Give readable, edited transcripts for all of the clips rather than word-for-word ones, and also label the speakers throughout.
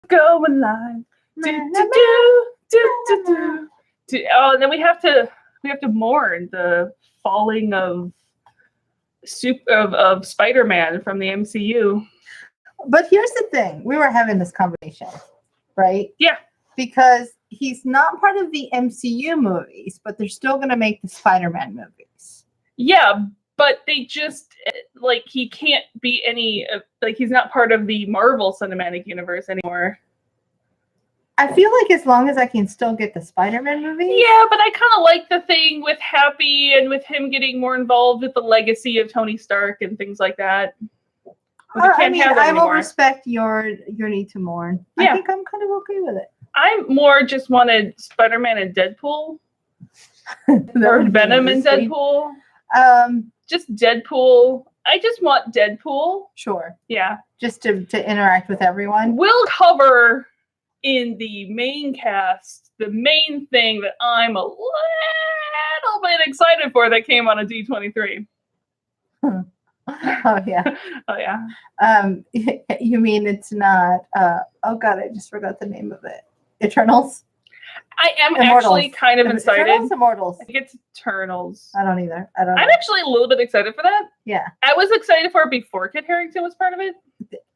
Speaker 1: going live. Oh, and then we have to mourn the falling of Spider-Man from the MCU.
Speaker 2: But here's the thing. We were having this conversation, right?
Speaker 1: Yeah.
Speaker 2: Because he's not part of the MCU movies, but they're still going to make the Spider-Man movies.
Speaker 1: Yeah, but they just, like, he can't be any, like, he's not part of the Marvel Cinematic Universe anymore.
Speaker 2: I feel like as long as I can still get the Spider-Man movie.
Speaker 1: Yeah, but I kind of like the thing with Happy and with him getting more involved with the legacy of Tony Stark and things like that.
Speaker 2: I will respect your need to mourn.
Speaker 1: Yeah.
Speaker 2: I think I'm kind of okay with it.
Speaker 1: I more just wanted Spider-Man and Deadpool. Or Venom and Deadpool. Just Deadpool. I just want Deadpool.
Speaker 2: Sure.
Speaker 1: Yeah.
Speaker 2: Just to interact with everyone.
Speaker 1: We'll cover in the main cast the main thing that I'm a little bit excited for that came on a D23.
Speaker 2: Oh yeah.
Speaker 1: Oh yeah.
Speaker 2: You mean it's not oh god, I just forgot the name of it. Eternals?
Speaker 1: I am
Speaker 2: Immortals.
Speaker 1: actually kind of excited.
Speaker 2: Eternals, Immortals.
Speaker 1: I think it's Eternals.
Speaker 2: I don't either. I don't know.
Speaker 1: I'm actually a little bit excited for that.
Speaker 2: Yeah.
Speaker 1: I was excited for it before Kit Harington was part of it.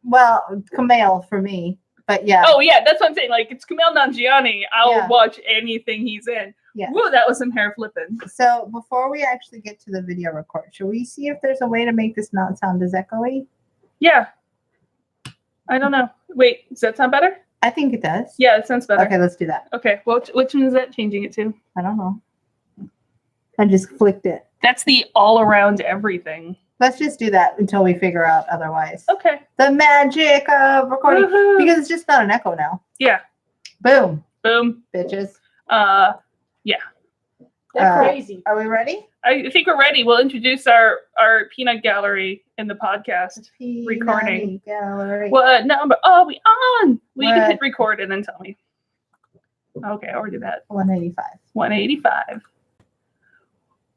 Speaker 2: Well, Kumail for me. But yeah.
Speaker 1: Oh yeah, that's what I'm saying. Like, it's Kumail Nanjiani. I'll watch anything he's in.
Speaker 2: Yeah.
Speaker 1: Whoa, that was some hair flipping.
Speaker 2: So before we actually get to the video record, should we see if there's a way to make this not sound as echoey?
Speaker 1: Yeah. I don't know. Wait, does that sound better?
Speaker 2: I think it does.
Speaker 1: Yeah, it sounds better.
Speaker 2: Okay, let's do that.
Speaker 1: Okay, well, which one is that changing it to?
Speaker 2: I don't know. I just clicked it.
Speaker 1: That's the all-around everything.
Speaker 2: Let's just do that until we figure out otherwise.
Speaker 1: Okay.
Speaker 2: The magic of recording.
Speaker 1: Woohoo.
Speaker 2: Because it's just not an echo now.
Speaker 1: Yeah.
Speaker 2: Boom.
Speaker 1: Boom.
Speaker 2: Bitches.
Speaker 1: Yeah.
Speaker 3: They're crazy.
Speaker 2: Are we ready?
Speaker 1: I think we're ready. We'll introduce our peanut gallery in the podcast recording.
Speaker 2: Gallery.
Speaker 1: What number are we on? Well, you can hit record and then tell me. Okay, I already did that.
Speaker 2: 185.
Speaker 1: 185.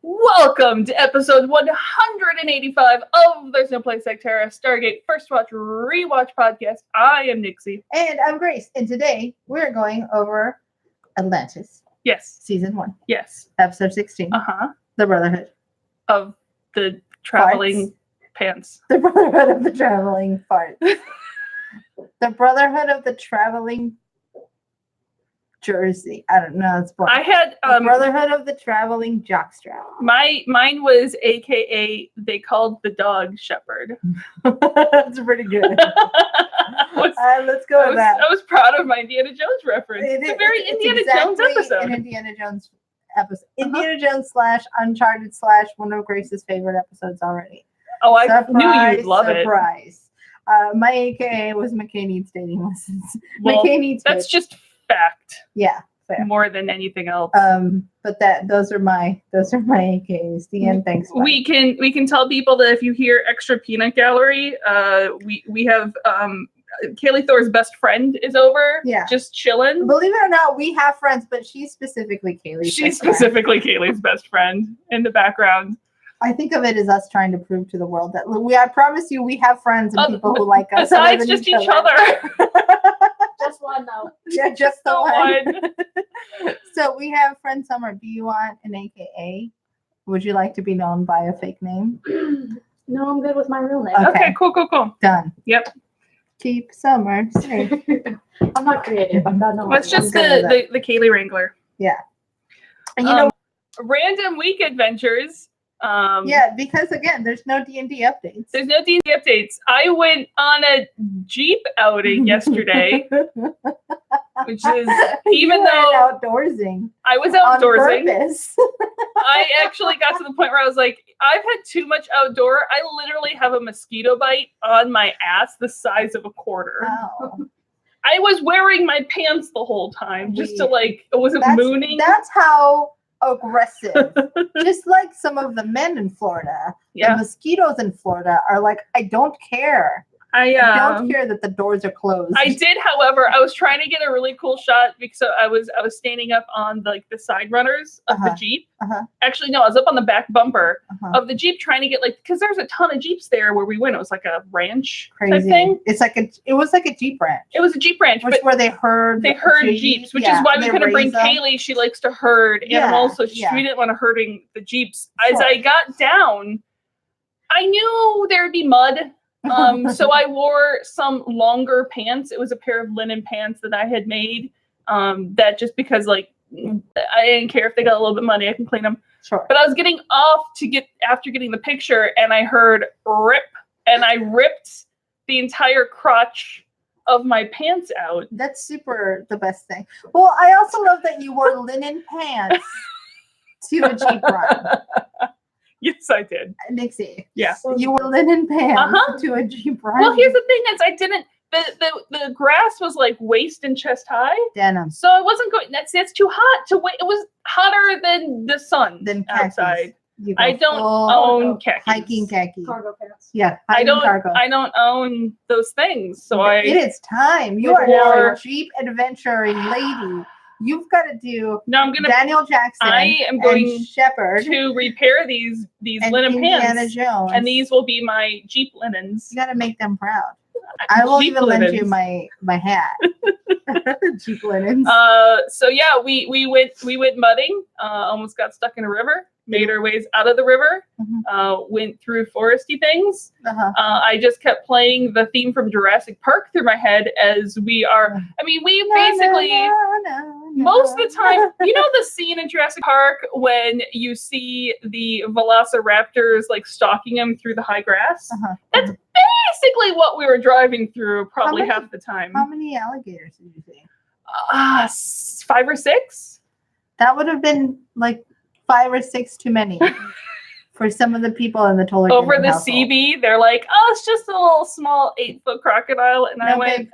Speaker 1: Welcome to episode 185 of There's No Place Like Terra, Stargate First Watch Rewatch Podcast. I am Nixie.
Speaker 2: And I'm Grace. And today we're going over Atlantis.
Speaker 1: Yes.
Speaker 2: Season 1.
Speaker 1: Yes.
Speaker 2: Episode 16.
Speaker 1: Uh-huh.
Speaker 2: The Brotherhood.
Speaker 1: Of the traveling pants.
Speaker 2: The Brotherhood of the traveling farts. The Brotherhood of the traveling jersey. I don't know. It's boring.
Speaker 1: I had
Speaker 2: the Brotherhood of the traveling jockstrap.
Speaker 1: Mine was AKA they called the dog Sheppard.
Speaker 2: That's pretty good. Let's go with that.
Speaker 1: I was proud of my Indiana Jones reference. It's a very Indiana Jones episode.
Speaker 2: An Indiana Jones episode. Indiana Jones / Uncharted / one of Grace's favorite episodes already.
Speaker 1: Oh, I knew you'd love it.
Speaker 2: Surprise. My AKA was McKay Needs dating lessons.
Speaker 1: Well,
Speaker 2: McKay Needs.
Speaker 1: That's just fact.
Speaker 2: Yeah. Fair.
Speaker 1: More than anything else.
Speaker 2: But those are my AKAs. The end. Thanks. Bye.
Speaker 1: We can tell people that if you hear extra peanut gallery, we have Kaylee Thor's best friend is over.
Speaker 2: Yeah.
Speaker 1: Just chilling.
Speaker 2: Believe it or not, we have friends, but she's specifically Kaylee's.
Speaker 1: She's specifically Kaylee's best friend in the background.
Speaker 2: I think of it as us trying to prove to the world that I promise you, we have friends and people who like us.
Speaker 1: Besides just each other.
Speaker 3: Just one though.
Speaker 2: Yeah, just the one. So we have friend Summer. Do you want an AKA? Would you like to be known by a fake name?
Speaker 3: No, I'm good with my real name.
Speaker 1: Okay, cool.
Speaker 2: Done.
Speaker 1: Yep.
Speaker 2: Keep Summer safe.
Speaker 3: I'm not creative. I'm not knowing.
Speaker 1: That's just the Kaylee Wrangler.
Speaker 2: Yeah. And
Speaker 1: random week adventures.
Speaker 2: Yeah, because again, there's no D&D updates.
Speaker 1: There's no D&D updates. I went on a Jeep outing yesterday, which is even though
Speaker 2: outdoorsing.
Speaker 1: I was outdoorsing.
Speaker 2: On purpose.
Speaker 1: I actually got to the point where I was like, I've had too much outdoor. I literally have a mosquito bite on my ass the size of a quarter.
Speaker 2: Oh.
Speaker 1: I was wearing my pants the whole time just to it wasn't mooning.
Speaker 2: That's how aggressive. Just like some of the men in Florida.
Speaker 1: Yeah.
Speaker 2: The mosquitoes in Florida are like, I don't care.
Speaker 1: I
Speaker 2: don't care that the doors are closed.
Speaker 1: I did, however, I was trying to get a really cool shot because I was standing up on the side runners of the Jeep. Actually, no, I was up on the back bumper of the Jeep trying to get because there's a ton of Jeeps there where we went. It was like a ranch type thing.
Speaker 2: It was like a Jeep ranch.
Speaker 1: It was a Jeep ranch,
Speaker 2: but where they herd
Speaker 1: Jeeps, which is why we couldn't bring Kaylee. She likes to herd animals, so we didn't want to herding the Jeeps. As I got down, I knew there would be mud. So I wore some longer pants. It was a pair of linen pants that I had made. That just because I didn't care if they got a little bit muddy, I can clean them.
Speaker 2: Sure.
Speaker 1: But I was getting off after getting the picture, and I heard rip, and I ripped the entire crotch of my pants out.
Speaker 2: That's super the best thing. Well, I also love that you wore linen pants to a Jeep run.
Speaker 1: Yes, I did.
Speaker 2: Nixie.
Speaker 1: Yeah.
Speaker 2: You wore linen pants to a Jeep run.
Speaker 1: Well, here's the thing is I didn't, the grass was waist and chest high.
Speaker 2: Denim.
Speaker 1: So I wasn't going, that's too hot to wait. It was hotter than the sun outside. I don't own khakis.
Speaker 2: Hiking khakis.
Speaker 3: Cargo pants.
Speaker 2: Yeah.
Speaker 1: I don't own those things. So
Speaker 2: it is time. You are now a Jeep adventuring lady. You've got to do Daniel Jackson.
Speaker 1: I am going
Speaker 2: Sheppard
Speaker 1: to repair these linen
Speaker 2: Indiana
Speaker 1: pants.
Speaker 2: Jones.
Speaker 1: And these will be my Jeep linens.
Speaker 2: You got to make them proud. I will even lend you my hat. Jeep linens.
Speaker 1: So yeah, we went mudding. Almost got stuck in a river. Made our ways out of the river. Went through foresty things. I just kept playing the theme from Jurassic Park through my head as we are. I mean, we basically most of the time, you know, the scene in Jurassic Park when you see the velociraptors stalking him through the high grass. That's basically what we were driving through probably half the time.
Speaker 2: How many alligators did you see?
Speaker 1: 5 or 6.
Speaker 2: That would have been 5 or 6 too many for some of the people in the Toller
Speaker 1: over the
Speaker 2: household.
Speaker 1: CB. They're like, oh, it's just a little small 8-foot crocodile, and I went,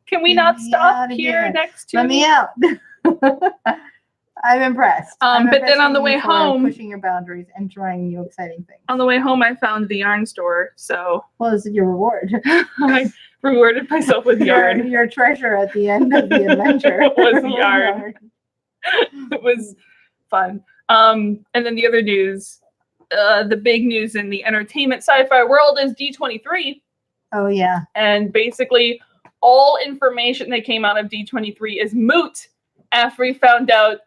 Speaker 1: can we not stop here next to?
Speaker 2: Let me out. I'm impressed.
Speaker 1: But then on the way home,
Speaker 2: pushing your boundaries and trying new exciting things.
Speaker 1: On the way home, I found the yarn store. So,
Speaker 2: well, this is your reward.
Speaker 1: I rewarded myself with yarn.
Speaker 2: Your treasure at the end of the adventure
Speaker 1: was yarn. It was fun. And then the other news, the big news in the entertainment sci-fi world is D23.
Speaker 2: Oh yeah.
Speaker 1: And basically, all information that came out of D23 is moot after we found out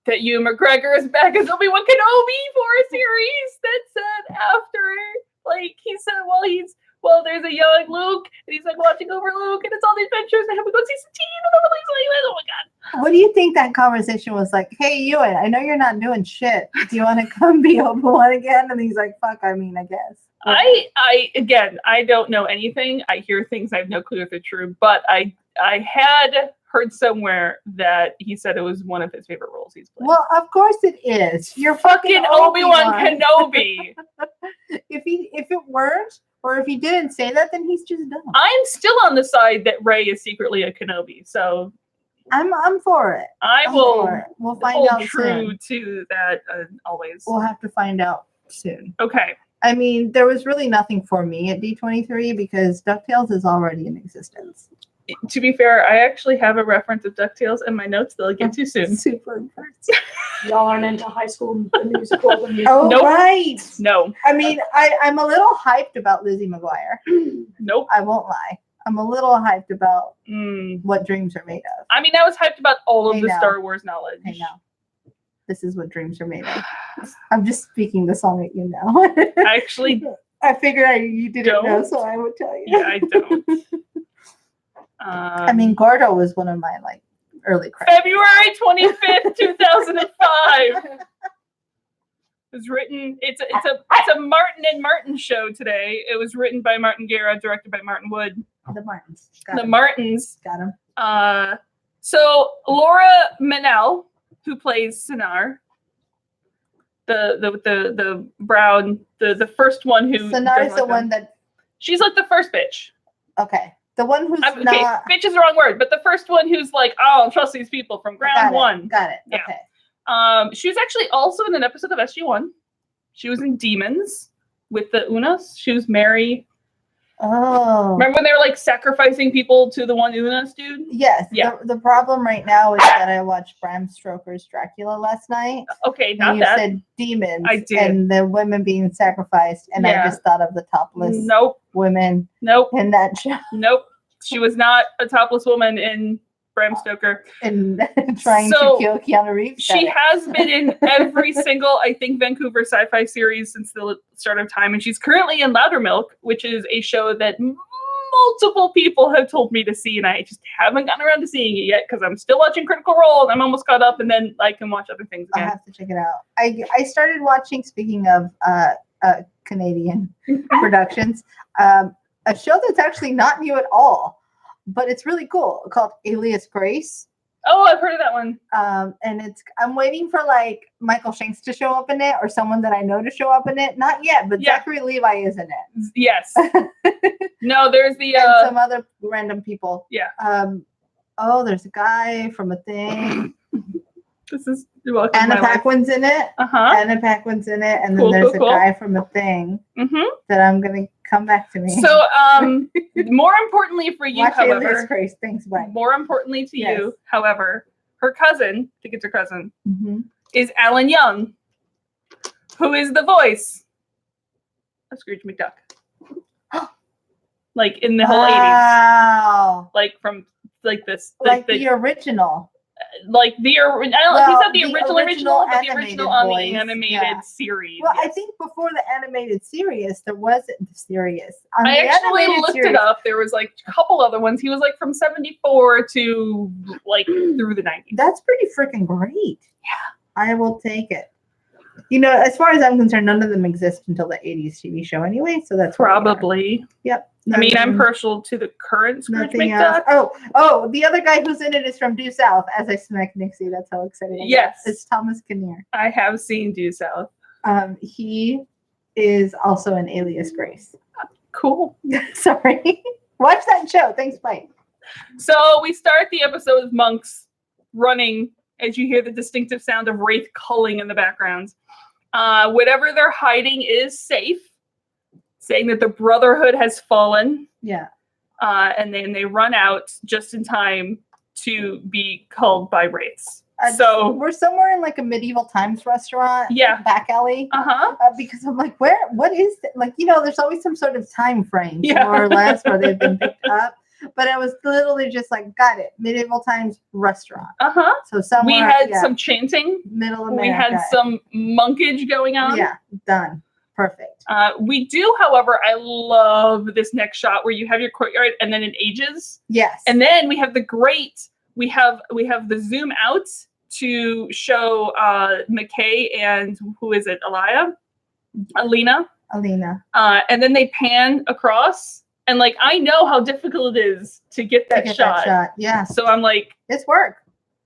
Speaker 1: that Ewan McGregor is back as Obi Wan Kenobi for a series that said after, he said, well, there's a young Luke, and he's watching over Luke, and it's all the adventures, and I have to go see Satine, and everybody's oh my god.
Speaker 2: What do you think that conversation was like? Hey, Ewan, I know you're not doing shit. Do you want to come be Obi Wan again? And he's like, fuck, I guess.
Speaker 1: I don't know anything. I hear things, I have no clue if they're true, but I had heard somewhere that he said it was one of his favorite roles he's played.
Speaker 2: Well, of course it is. You're fucking
Speaker 1: Obi-Wan Kenobi.
Speaker 2: If it weren't, or if he didn't say that, then he's just dumb.
Speaker 1: I'm still on the side that Rey is secretly a Kenobi, so
Speaker 2: I'm for it. We'll find out
Speaker 1: true to that always.
Speaker 2: We'll have to find out soon.
Speaker 1: Okay.
Speaker 2: I mean, there was really nothing for me at D23 because DuckTales is already in existence.
Speaker 1: To be fair, I actually have a reference of DuckTales in my notes that I'll get to soon.
Speaker 2: Super impressed.
Speaker 3: Y'all aren't into High School Musical.
Speaker 2: Oh,
Speaker 1: nope.
Speaker 2: Right.
Speaker 1: No.
Speaker 2: I mean, I'm a little hyped about Lizzie McGuire.
Speaker 1: Nope.
Speaker 2: I won't lie. I'm a little hyped about what dreams are made of.
Speaker 1: I mean, I was hyped about all of the Star Wars knowledge.
Speaker 2: I know. This is what dreams are made of. I'm just speaking the song at you now.
Speaker 1: Actually,
Speaker 2: I figured you didn't know, so I would tell you.
Speaker 1: Yeah, I don't.
Speaker 2: I mean, Gordo was one of my early crushes.
Speaker 1: February 25th, 2005. It was written. It's a Martin and Martin show today. It was written by Martin Guerra, directed by Martin Wood.
Speaker 2: The Martins.
Speaker 1: Martins.
Speaker 2: Got him.
Speaker 1: So Laura Mennell, who plays Sinar, the brown, the first one who.
Speaker 2: Sinar is the one that.
Speaker 1: She's the first bitch.
Speaker 2: Okay. The one who's
Speaker 1: okay,
Speaker 2: not.
Speaker 1: Bitch is the wrong word, but the first one who's I don't trust these people from ground one.
Speaker 2: Got it.
Speaker 1: Yeah.
Speaker 2: Okay.
Speaker 1: She was actually also in an episode of SG1. She was in Demons with the Unos. She was Mary.
Speaker 2: Oh.
Speaker 1: Remember when they were like sacrificing people to the one Unas dude?
Speaker 2: Yes.
Speaker 1: Yeah.
Speaker 2: The problem right now is that I watched Bram Stoker's Dracula last night.
Speaker 1: Okay,
Speaker 2: And
Speaker 1: not
Speaker 2: you
Speaker 1: that.
Speaker 2: said demons.
Speaker 1: I did.
Speaker 2: And the women being sacrificed. And I
Speaker 1: Yeah.
Speaker 2: just thought of the topless
Speaker 1: Nope.
Speaker 2: women
Speaker 1: Nope.
Speaker 2: in that show.
Speaker 1: Nope. She was not a topless woman in Bram Stoker.
Speaker 2: And trying to kill Keanu Reeves.
Speaker 1: She has been in every single, I think, Vancouver sci-fi series since the start of time, and she's currently in Loudermilk, which is a show that multiple people have told me to see, and I just haven't gotten around to seeing it yet because I'm still watching Critical Role, and I'm almost caught up, and then I can watch other things again.
Speaker 2: I'll have to check it out. I started watching, speaking of Canadian productions, a show that's actually not new at all, but it's really cool, called Alias Grace.
Speaker 1: Oh, I've heard of that one.
Speaker 2: And I'm waiting for like Michael Shanks to show up in it, or someone that I know to show up in it. Not yet, but
Speaker 1: Yeah.
Speaker 2: Zachary Levi is in it.
Speaker 1: Yes. No, there's the
Speaker 2: And some other random people.
Speaker 1: Yeah.
Speaker 2: There's a guy from a thing.
Speaker 1: This is welcome.
Speaker 2: Anna Paquin's in it.
Speaker 1: Uh-huh.
Speaker 2: Anna Paquin's in it, and then
Speaker 1: Cool,
Speaker 2: there's
Speaker 1: cool,
Speaker 2: a guy from a thing
Speaker 1: Mm-hmm.
Speaker 2: that I'm gonna come back to me.
Speaker 1: So, more importantly for you,
Speaker 2: Watch Alias
Speaker 1: however,
Speaker 2: Grace. Thanks, bye.
Speaker 1: more importantly to
Speaker 2: Yes.
Speaker 1: you, however, her cousin, I think it's her cousin,
Speaker 2: Mm-hmm.
Speaker 1: is Alan Young, who is the voice of Scrooge McDuck. Like in the whole 80s.
Speaker 2: Wow.
Speaker 1: Like from like this.
Speaker 2: Like the original.
Speaker 1: Like the I don't know if he's not the original, but the
Speaker 2: animated
Speaker 1: original on the
Speaker 2: voice,
Speaker 1: animated
Speaker 2: yeah.
Speaker 1: series.
Speaker 2: Well,
Speaker 1: yes.
Speaker 2: I think before the animated series, there wasn't the series. On
Speaker 1: I
Speaker 2: the
Speaker 1: actually
Speaker 2: animated
Speaker 1: looked
Speaker 2: series,
Speaker 1: it up. There was like a couple other ones. He was like from 74 to like through the 90s.
Speaker 2: That's pretty freaking great. Yeah. I will take it. You know, as far as I'm concerned, none of them exist until the 80s TV show anyway, so that's
Speaker 1: Probably.
Speaker 2: Yep.
Speaker 1: I mean, I'm partial to the current Scrooge
Speaker 2: Nothing
Speaker 1: McDuck.
Speaker 2: else. Oh, the other guy who's in it is from Due South. As I smack Nixie, that's how excited I
Speaker 1: Yes.
Speaker 2: get. It's Thomas Kinnear.
Speaker 1: I have seen Due South.
Speaker 2: He is also in Alias Grace.
Speaker 1: Cool.
Speaker 2: Sorry. Watch that show. Thanks, bye.
Speaker 1: So we start the episode with monks running as you hear the distinctive sound of wraith culling in the background. Whatever they're hiding is safe, saying that the Brotherhood has fallen.
Speaker 2: Yeah.
Speaker 1: And then they run out just in time to be culled by wraiths. So
Speaker 2: we're somewhere in like a medieval times restaurant.
Speaker 1: Yeah.
Speaker 2: Back alley.
Speaker 1: Uh-huh.
Speaker 2: Because I'm like, what is that? Like, you know, there's always some sort of time frame,
Speaker 1: Yeah.
Speaker 2: more or less, where they've been picked up. But I was literally just like, got it. Medieval times restaurant.
Speaker 1: Uh-huh.
Speaker 2: So somewhere.
Speaker 1: We had some chanting.
Speaker 2: Middle America.
Speaker 1: We had some monkage going on.
Speaker 2: Yeah. Done. Perfect.
Speaker 1: We do, however, I love this next shot where you have your courtyard and then it ages.
Speaker 2: Yes.
Speaker 1: And then we have we have the zoom out to show McKay and who is it? Alina. And then they pan across. And like I know how difficult it is to get that shot.
Speaker 2: Yeah.
Speaker 1: So I'm like,
Speaker 2: it's work.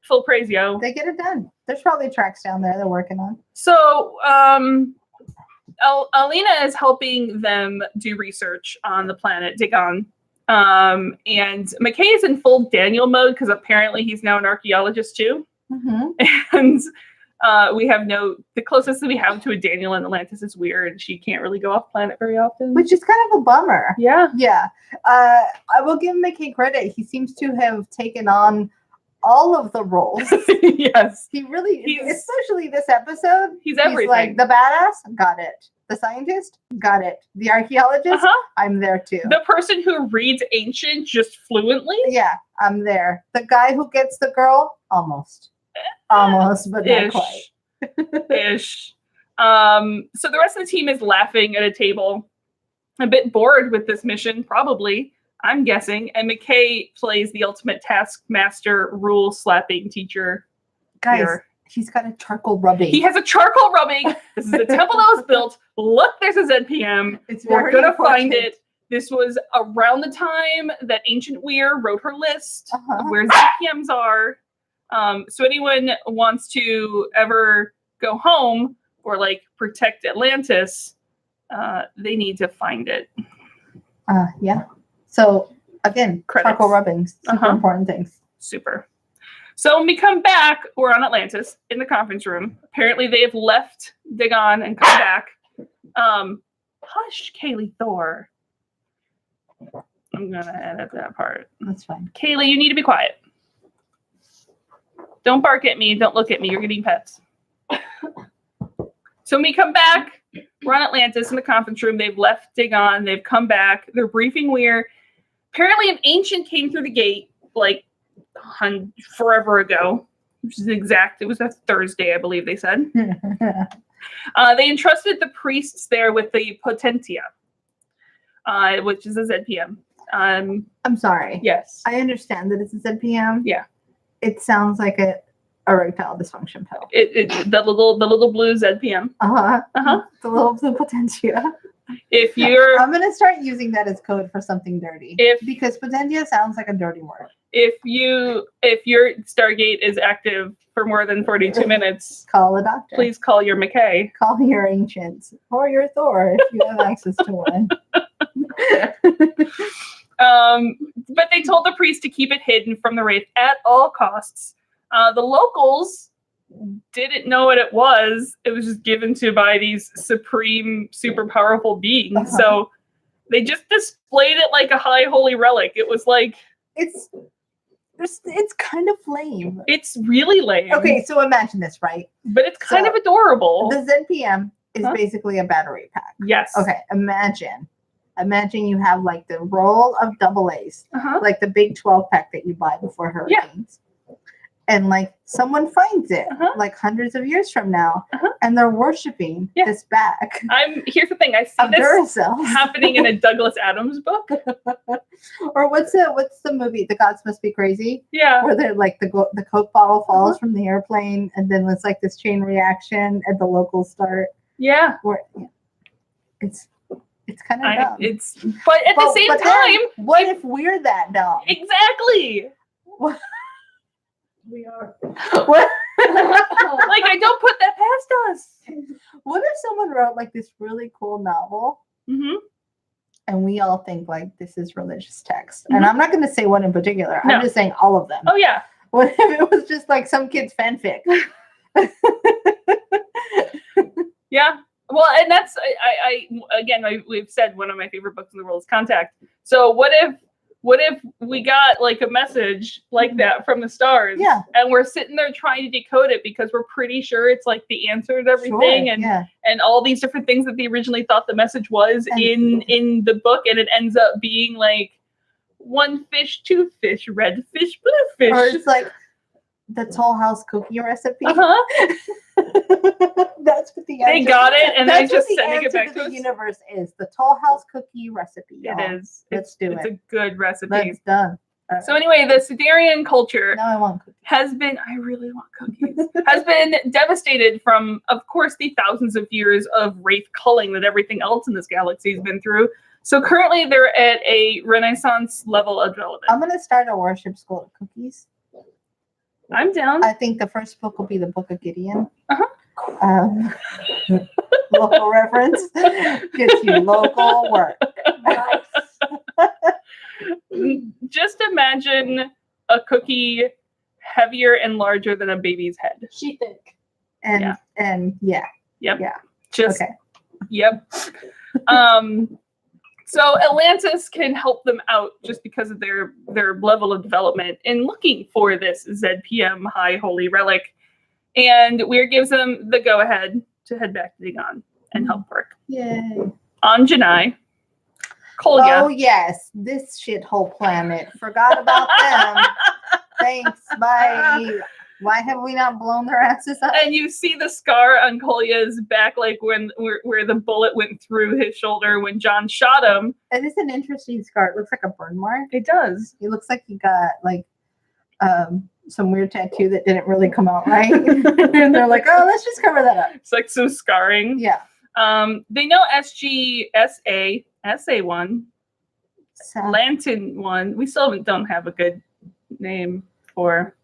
Speaker 1: Full praise, yo.
Speaker 2: They get it done. There's probably tracks down there they're working on.
Speaker 1: So Alina is helping them do research on the planet Dagon. And McKay is in full Daniel mode because apparently he's now an archaeologist too.
Speaker 2: Mm-hmm.
Speaker 1: And we have the closest that we have to a Daniel in Atlantis is weird. She can't really go off planet very often.
Speaker 2: Which is kind of a bummer.
Speaker 1: Yeah.
Speaker 2: Yeah. I will give McKay credit. He seems to have taken on all of the roles.
Speaker 1: Yes.
Speaker 2: He really, especially this episode.
Speaker 1: He's everything.
Speaker 2: Like the badass, got it. The scientist, got it. The archaeologist, I'm there too.
Speaker 1: The person who reads ancient just fluently.
Speaker 2: Yeah, I'm there. The guy who gets the girl, almost, but not quite.
Speaker 1: Ish. So the rest of the team is laughing at a table, a bit bored with this mission, probably. I'm guessing. And McKay plays the ultimate taskmaster, rule slapping teacher.
Speaker 2: Guys.
Speaker 1: Here.
Speaker 2: He's got a charcoal rubbing.
Speaker 1: He has a charcoal rubbing. This is a temple that was built. Look, there's a ZPM. We're going to find it. This was around the time that Ancient Weir wrote her list of where ZPMs are. So anyone wants to ever go home or like protect Atlantis, they need to find it.
Speaker 2: Yeah. So again,
Speaker 1: Credits.
Speaker 2: Charcoal rubbings, super important things.
Speaker 1: Super. So when we come back, we're on Atlantis in the conference room. Apparently they have left Dagon and come back. Hush, Kaylee Thor. I'm gonna edit that part.
Speaker 2: That's fine.
Speaker 1: Kaylee, you need to be quiet. Don't bark at me. Don't look at me. You're getting pets. So when we come back, we're on Atlantis in the conference room. They've left Dagon. They've come back. They're briefing Weir. Apparently an ancient came through the gate like forever ago, which is exact. It was a Thursday, I believe they said. They entrusted the priests there with the Potentia, which is a ZPM.
Speaker 2: I'm sorry.
Speaker 1: Yes.
Speaker 2: I understand that it's a ZPM.
Speaker 1: Yeah.
Speaker 2: It sounds like a erectile dysfunction pill.
Speaker 1: The little blue ZPM.
Speaker 2: The little blue potentia.
Speaker 1: If you're,
Speaker 2: I'm gonna start using that as code for something dirty. Because potentia sounds like a dirty word.
Speaker 1: If your Stargate is active for more than 42 minutes,
Speaker 2: call a doctor.
Speaker 1: Please call your McKay.
Speaker 2: Call your ancients or your Thor if you have access to one.
Speaker 1: But they told the priest to keep it hidden from the Wraith at all costs. The locals didn't know what it was. It was just given to by these supreme, super powerful beings. So they just displayed it like a high holy relic. It was like
Speaker 2: it's kind of lame.
Speaker 1: It's really lame.
Speaker 2: Okay, so imagine this, right?
Speaker 1: But it's kind of adorable.
Speaker 2: The ZPM is basically a battery pack.
Speaker 1: Yes.
Speaker 2: Okay, imagine you have like the roll of AA's, like the big 12 pack that you buy before hurricanes. And like someone finds it like hundreds of years from now and they're worshiping this back.
Speaker 1: Here's the thing, I see this happening in a Douglas Adams book.
Speaker 2: Or what's the movie? The Gods Must Be Crazy?
Speaker 1: Yeah.
Speaker 2: Where they're like the Coke bottle falls from the airplane and then it's like this chain reaction and the locals start.
Speaker 1: Yeah.
Speaker 2: It's kind of dumb.
Speaker 1: But at the same time,
Speaker 2: what if we're that dumb?
Speaker 1: Exactly.
Speaker 2: What?
Speaker 3: We are.
Speaker 2: What?
Speaker 1: Like, I don't put that past us.
Speaker 2: What if someone wrote like this really cool novel and we all think like this is religious text? And I'm not going to say one in particular. I'm just saying all of them.
Speaker 1: Oh, yeah.
Speaker 2: What if it was just like some kid's fanfic?
Speaker 1: Yeah. Well, and that's, we've said one of my favorite books in the world is Contact. So what if we got like a message like that from the stars?
Speaker 2: Yeah.
Speaker 1: And we're sitting there trying to decode it because we're pretty sure it's like the answer to everything and all these different things that they originally thought the message was in the book, and it ends up being like 1 fish, 2 fish, red fish, blue fish.
Speaker 2: Or it's like the Toll House cookie recipe. That's what the answer.
Speaker 1: They got it, and
Speaker 2: that's
Speaker 1: they just
Speaker 2: what the
Speaker 1: sending it
Speaker 2: answer
Speaker 1: back
Speaker 2: to
Speaker 1: to
Speaker 2: the
Speaker 1: us.
Speaker 2: universe is the Toll House cookie recipe.
Speaker 1: It
Speaker 2: y'all.
Speaker 1: is.
Speaker 2: Let's do it.
Speaker 1: It's a good recipe.
Speaker 2: That's done.
Speaker 1: So anyway, the Sidarian culture
Speaker 2: now I want cookies.
Speaker 1: I really want cookies, has been devastated from, of course, the thousands of years of wraith culling that everything else in this galaxy has been through. So currently they're at a Renaissance level of development.
Speaker 2: I'm going to start a worship school of cookies.
Speaker 1: I'm down.
Speaker 2: I think the first book will be the Book of Gideon. Local reference gets you local work.
Speaker 1: Just imagine a cookie heavier and larger than a baby's head.
Speaker 3: She thick.
Speaker 2: And
Speaker 1: Yep.
Speaker 2: Yeah.
Speaker 1: Just
Speaker 2: okay.
Speaker 1: Yep. So Atlantis can help them out just because of their level of development in looking for this ZPM High Holy Relic. And Weir gives them the go-ahead to head back to Dagon and help work.
Speaker 2: Yay.
Speaker 1: On Janai. Kolya.
Speaker 2: Oh, yes. This shithole planet. Forgot about them. Thanks. Bye. Why have we not blown their asses up?
Speaker 1: And you see the scar on Kolya's back, like where the bullet went through his shoulder when John shot him.
Speaker 2: It is an interesting scar. It looks like a burn mark.
Speaker 1: It does.
Speaker 2: It looks like he got like some weird tattoo that didn't really come out right. And they're like, oh, let's just cover that up.
Speaker 1: It's like some scarring.
Speaker 2: Yeah.
Speaker 1: They know SGA S1E16 Lantern 1. We still don't have a good name for.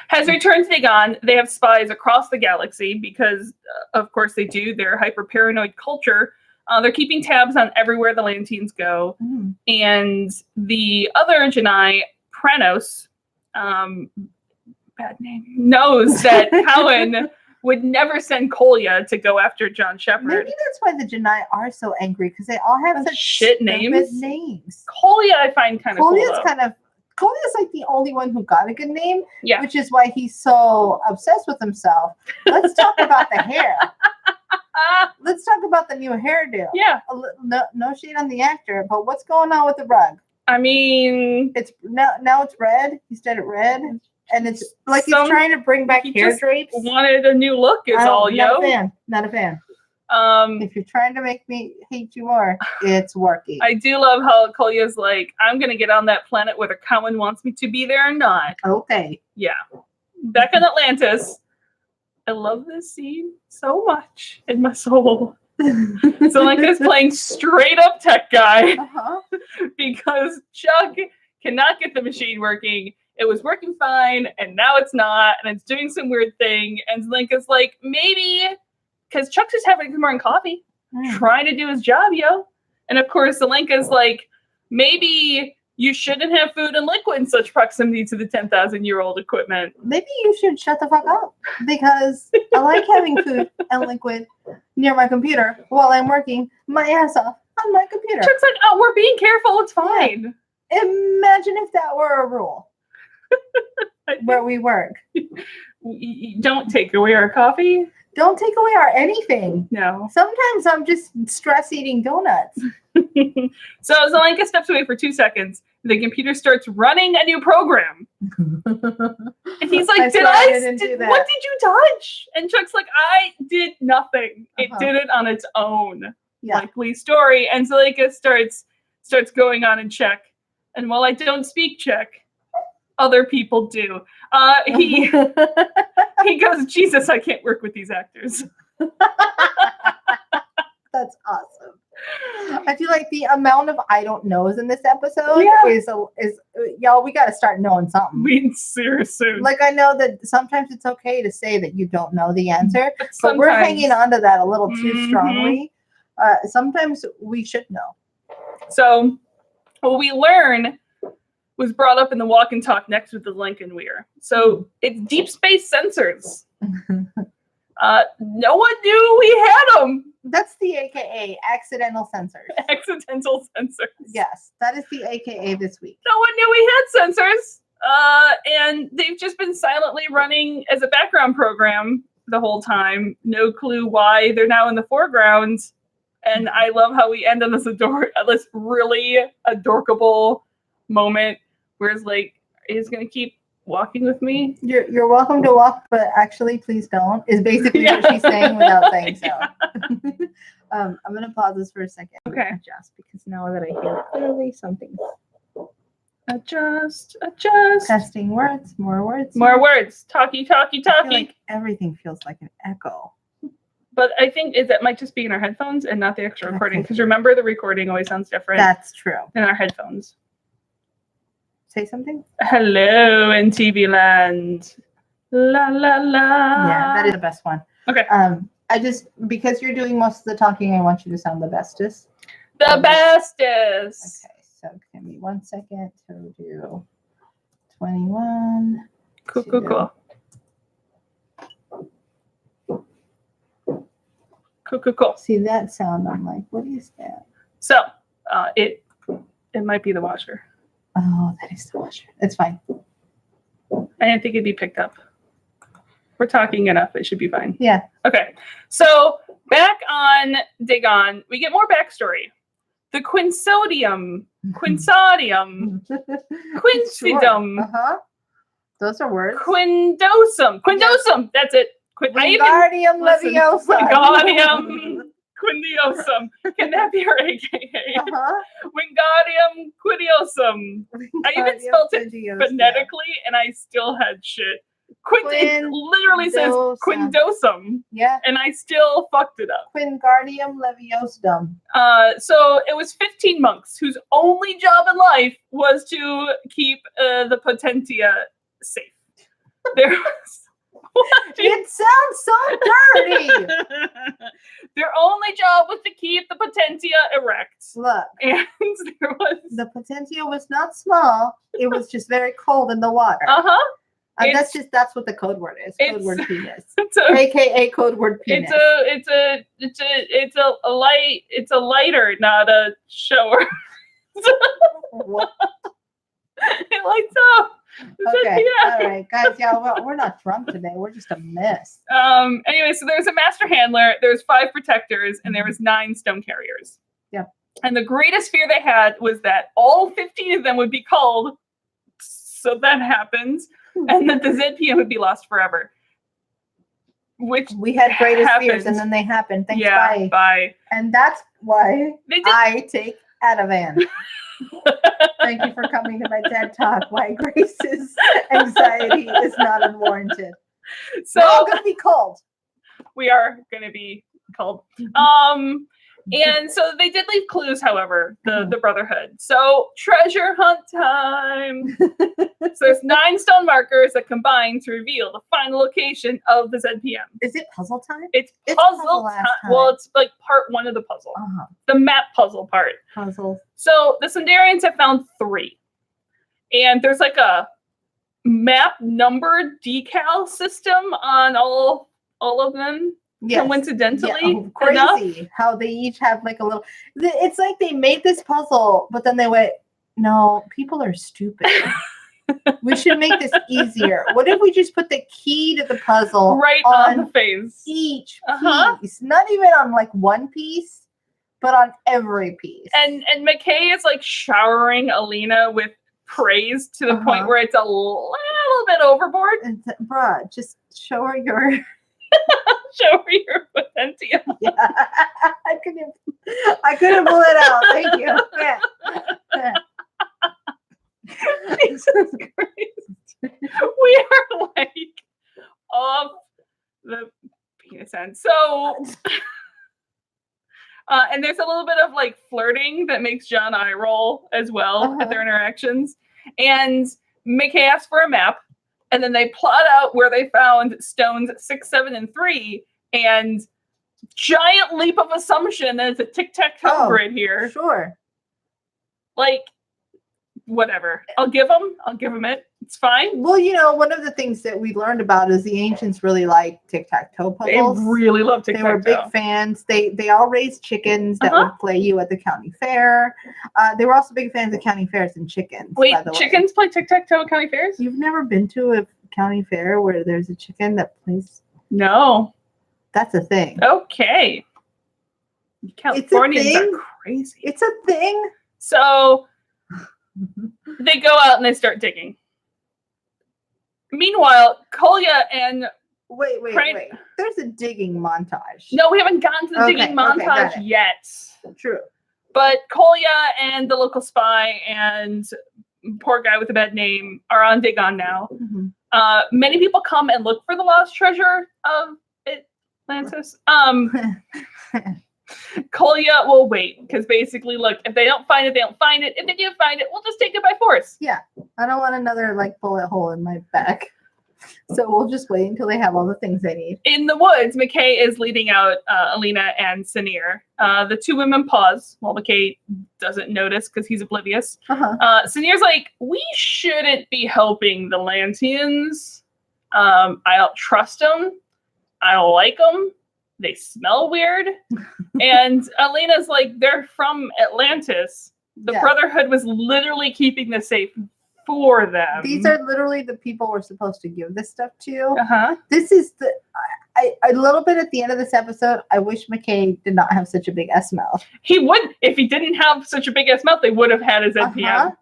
Speaker 1: Has returned to Dagon. They have spies across the galaxy because, of course, they do. They're a hyper-paranoid culture. They're keeping tabs on everywhere the Lanteans go. And the other Janai, Pranos, bad name, knows that Cowan would never send Kolya to go after John Sheppard.
Speaker 2: Maybe that's why the Janai are so angry, because they all have such
Speaker 1: shit
Speaker 2: stupid
Speaker 1: names. Kolya I find kind of cool.
Speaker 2: Kolya's like the only one who got a good name,
Speaker 1: yeah.
Speaker 2: which is why he's so obsessed with himself. Let's talk about the hair. Let's talk about the new hairdo.
Speaker 1: Yeah.
Speaker 2: No shade on the actor, but what's going on with the rug?
Speaker 1: I mean,
Speaker 2: it's now it's red. He's dyed it red, and it's like he's trying to bring back hair drapes.
Speaker 1: Wanted a new look, is all, yo.
Speaker 2: Not a fan. If you're trying to make me hate you more, it's working.
Speaker 1: I do love how Kolya's like, I'm gonna get on that planet whether Cowan wants me to be there or not.
Speaker 2: Okay.
Speaker 1: Yeah. Back in Atlantis. I love this scene so much in my soul. Zelenka's playing straight up tech guy because Chuck cannot get the machine working. It was working fine, and now it's not, and it's doing some weird thing. And Zelenka's like, maybe, because Chuck's just having some more coffee, trying to do his job, yo. And of course, Zelenka's like, maybe you shouldn't have food and liquid in such proximity to the 10,000-year-old equipment.
Speaker 2: Maybe you should shut the fuck up, because I like having food and liquid near my computer while I'm working my ass off on my computer.
Speaker 1: Chuck's like, oh, we're being careful. It's fine.
Speaker 2: Imagine if that were a rule where we work.
Speaker 1: Don't take away our coffee.
Speaker 2: Don't take away our anything.
Speaker 1: No.
Speaker 2: Sometimes I'm just stress eating donuts.
Speaker 1: So Zelenka steps away for 2 seconds. The computer starts running a new program. And he's like, what did you touch? And Chuck's like, I did nothing. It did it on its own. Likely story. And Zelenka starts going on and Czech. And while I don't speak Czech, other people do. He goes, Jesus, I can't work with these actors.
Speaker 2: That's awesome. I feel like the amount of I don't knows in this episode is y'all, we got to start knowing something.
Speaker 1: We seriously.
Speaker 2: Like, I know that sometimes it's okay to say that you don't know the answer, but we're hanging on to that a little too strongly. Sometimes we should know.
Speaker 1: So what we learn was brought up in the walk and talk next with the Lincoln Weir. So it's deep space sensors. No one knew we had them.
Speaker 2: That's the AKA accidental sensors.
Speaker 1: Accidental sensors.
Speaker 2: Yes, that is the AKA this week.
Speaker 1: No one knew we had sensors. And they've just been silently running as a background program the whole time. No clue why they're now in the foreground. And I love how we end on this really adorable moment where it's like, he's going to keep walking with me.
Speaker 2: You're welcome to walk, but actually, please don't, is basically what she's saying without saying so. I'm going to pause this for a second.
Speaker 1: Okay.
Speaker 2: Adjust, because now that I hear clearly something's...
Speaker 1: Adjust.
Speaker 2: Testing words, more words.
Speaker 1: More words. Talkie.
Speaker 2: I feel like everything feels like an echo.
Speaker 1: But I think that might just be in our headphones and not the extra recording. Because remember, the recording always sounds different.
Speaker 2: That's true.
Speaker 1: In our headphones.
Speaker 2: Say something.
Speaker 1: Hello in TV land. La la la.
Speaker 2: Yeah, that is the best one.
Speaker 1: Okay.
Speaker 2: Because you're doing most of the talking, I want you to sound the bestest.
Speaker 1: The bestest.
Speaker 2: Okay, so give me 1 second to do 21.
Speaker 1: Cool. Cool.
Speaker 2: See that sound? I'm like, what is that?
Speaker 1: So, it might be the washer.
Speaker 2: Oh, that is the washer. It's fine.
Speaker 1: I didn't think it'd be picked up. We're talking enough. It should be fine.
Speaker 2: Yeah.
Speaker 1: Okay. So back on Dagon, we get more backstory. The Quinsodium. Quincidum.
Speaker 2: Those are words.
Speaker 1: Quindosum. That's it.
Speaker 2: Wingardium Leviosa.
Speaker 1: Wingardium Quindiosum. Can that be her AKA? Wingardium Quindiosum. I even spelled it phonetically, and I still had shit. It literally says Quindosum.
Speaker 2: Yeah.
Speaker 1: And I still fucked it up.
Speaker 2: Wingardium Leviosum.
Speaker 1: So it was 15 monks whose only job in life was to keep the Potentia safe. There was...
Speaker 2: It sounds so dirty.
Speaker 1: Their only job was to keep the Potentia erect.
Speaker 2: Look,
Speaker 1: and there was
Speaker 2: the Potentia was not small. It was just very cold in the water. That's what the code word is. Code word penis.
Speaker 1: AKA
Speaker 2: code word penis.
Speaker 1: It's a lighter, not a shower.
Speaker 2: What?
Speaker 1: It lights up.
Speaker 2: Okay. All right, guys. Yeah, well, we're not drunk today. We're just a mess.
Speaker 1: Anyway, so there's a master handler, there's 5 protectors, and there was 9 stone carriers.
Speaker 2: Yeah.
Speaker 1: And the greatest fear they had was that all 15 of them would be culled. So that happens. And that the ZPM would be lost forever. Which
Speaker 2: we had greatest
Speaker 1: happened.
Speaker 2: fears, and then they happened. Thanks,
Speaker 1: yeah, bye.
Speaker 2: And that's why I take Ativan. Thank you for coming to my TED Talk. Why Grace's anxiety is not unwarranted.
Speaker 1: So
Speaker 2: we're all gonna be called.
Speaker 1: We are gonna be called. And so they did leave clues, however, the Brotherhood. So treasure hunt time. So there's 9 stone markers that combine to reveal the final location of the ZPM.
Speaker 2: Is it puzzle time?
Speaker 1: It's puzzle time. Well, it's like part 1 of the puzzle. The map puzzle part.
Speaker 2: Puzzles.
Speaker 1: So the Sundarians have found 3. And there's like a map numbered decal system on all of them.
Speaker 2: Yes.
Speaker 1: Coincidentally,
Speaker 2: crazy
Speaker 1: enough.
Speaker 2: How they each have like a little. It's like they made this puzzle, but then they went, "No, people are stupid. We should make this easier. What if we just put the key to the puzzle
Speaker 1: right on the face,
Speaker 2: each piece, not even on like one piece, but on every piece."
Speaker 1: And McKay is like showering Alina with praise to the point where it's a little bit overboard.
Speaker 2: Bruh, just show her your.
Speaker 1: Show her your potential.
Speaker 2: Yeah, I couldn't pull it out. Thank you. Yeah.
Speaker 1: Jesus Christ. We are like off the penis end. So, and there's a little bit of like flirting that makes John eye roll as well at their interactions. And McKay asks for a map. And then they plot out where they found stones 6, 7, and 3, and giant leap of assumption that it's a tic-tac-toe grid here.
Speaker 2: Sure.
Speaker 1: Like, whatever. I'll give them it. It's fine.
Speaker 2: Well, one of the things that we learned about is the ancients really like tic-tac-toe puzzles.
Speaker 1: They really love tic-tac-toe.
Speaker 2: They were big fans. They all raised chickens that would play you at the county fair. They were also big fans of county fairs and chickens.
Speaker 1: Wait,
Speaker 2: by the
Speaker 1: chickens play tic-tac-toe at county fairs?
Speaker 2: You've never been to a county fair where there's a chicken that plays?
Speaker 1: No.
Speaker 2: That's a thing.
Speaker 1: Okay. Californians are crazy.
Speaker 2: It's a thing.
Speaker 1: So they go out and they start digging. Meanwhile, Kolya and
Speaker 2: wait. There's a digging montage.
Speaker 1: No, we haven't gotten to the digging montage yet.
Speaker 2: True.
Speaker 1: But Kolya and the local spy and poor guy with a bad name are on Dig On now. Many people come and look for the lost treasure of Atlantis. Kolya will wait because basically, look, if they don't find it, they don't find it. If they do find it, we'll just take it by force.
Speaker 2: Yeah, I don't want another bullet hole in my back. So we'll just wait until they have all the things they need.
Speaker 1: In the woods, McKay is leading out Alina and Sinir. The 2 women pause while McKay doesn't notice because he's oblivious. Sinir's like, we shouldn't be helping the Lantians. I don't trust them. I don't like them. They smell weird. And Alina's like, they're from Atlantis. The Brotherhood was literally keeping this safe for them.
Speaker 2: These are literally the people we're supposed to give this stuff to. This is a little bit at the end of this episode. I wish McKay did not have such a big S mouth.
Speaker 1: He would, if he didn't have such a big S mouth, they would have had his NPM.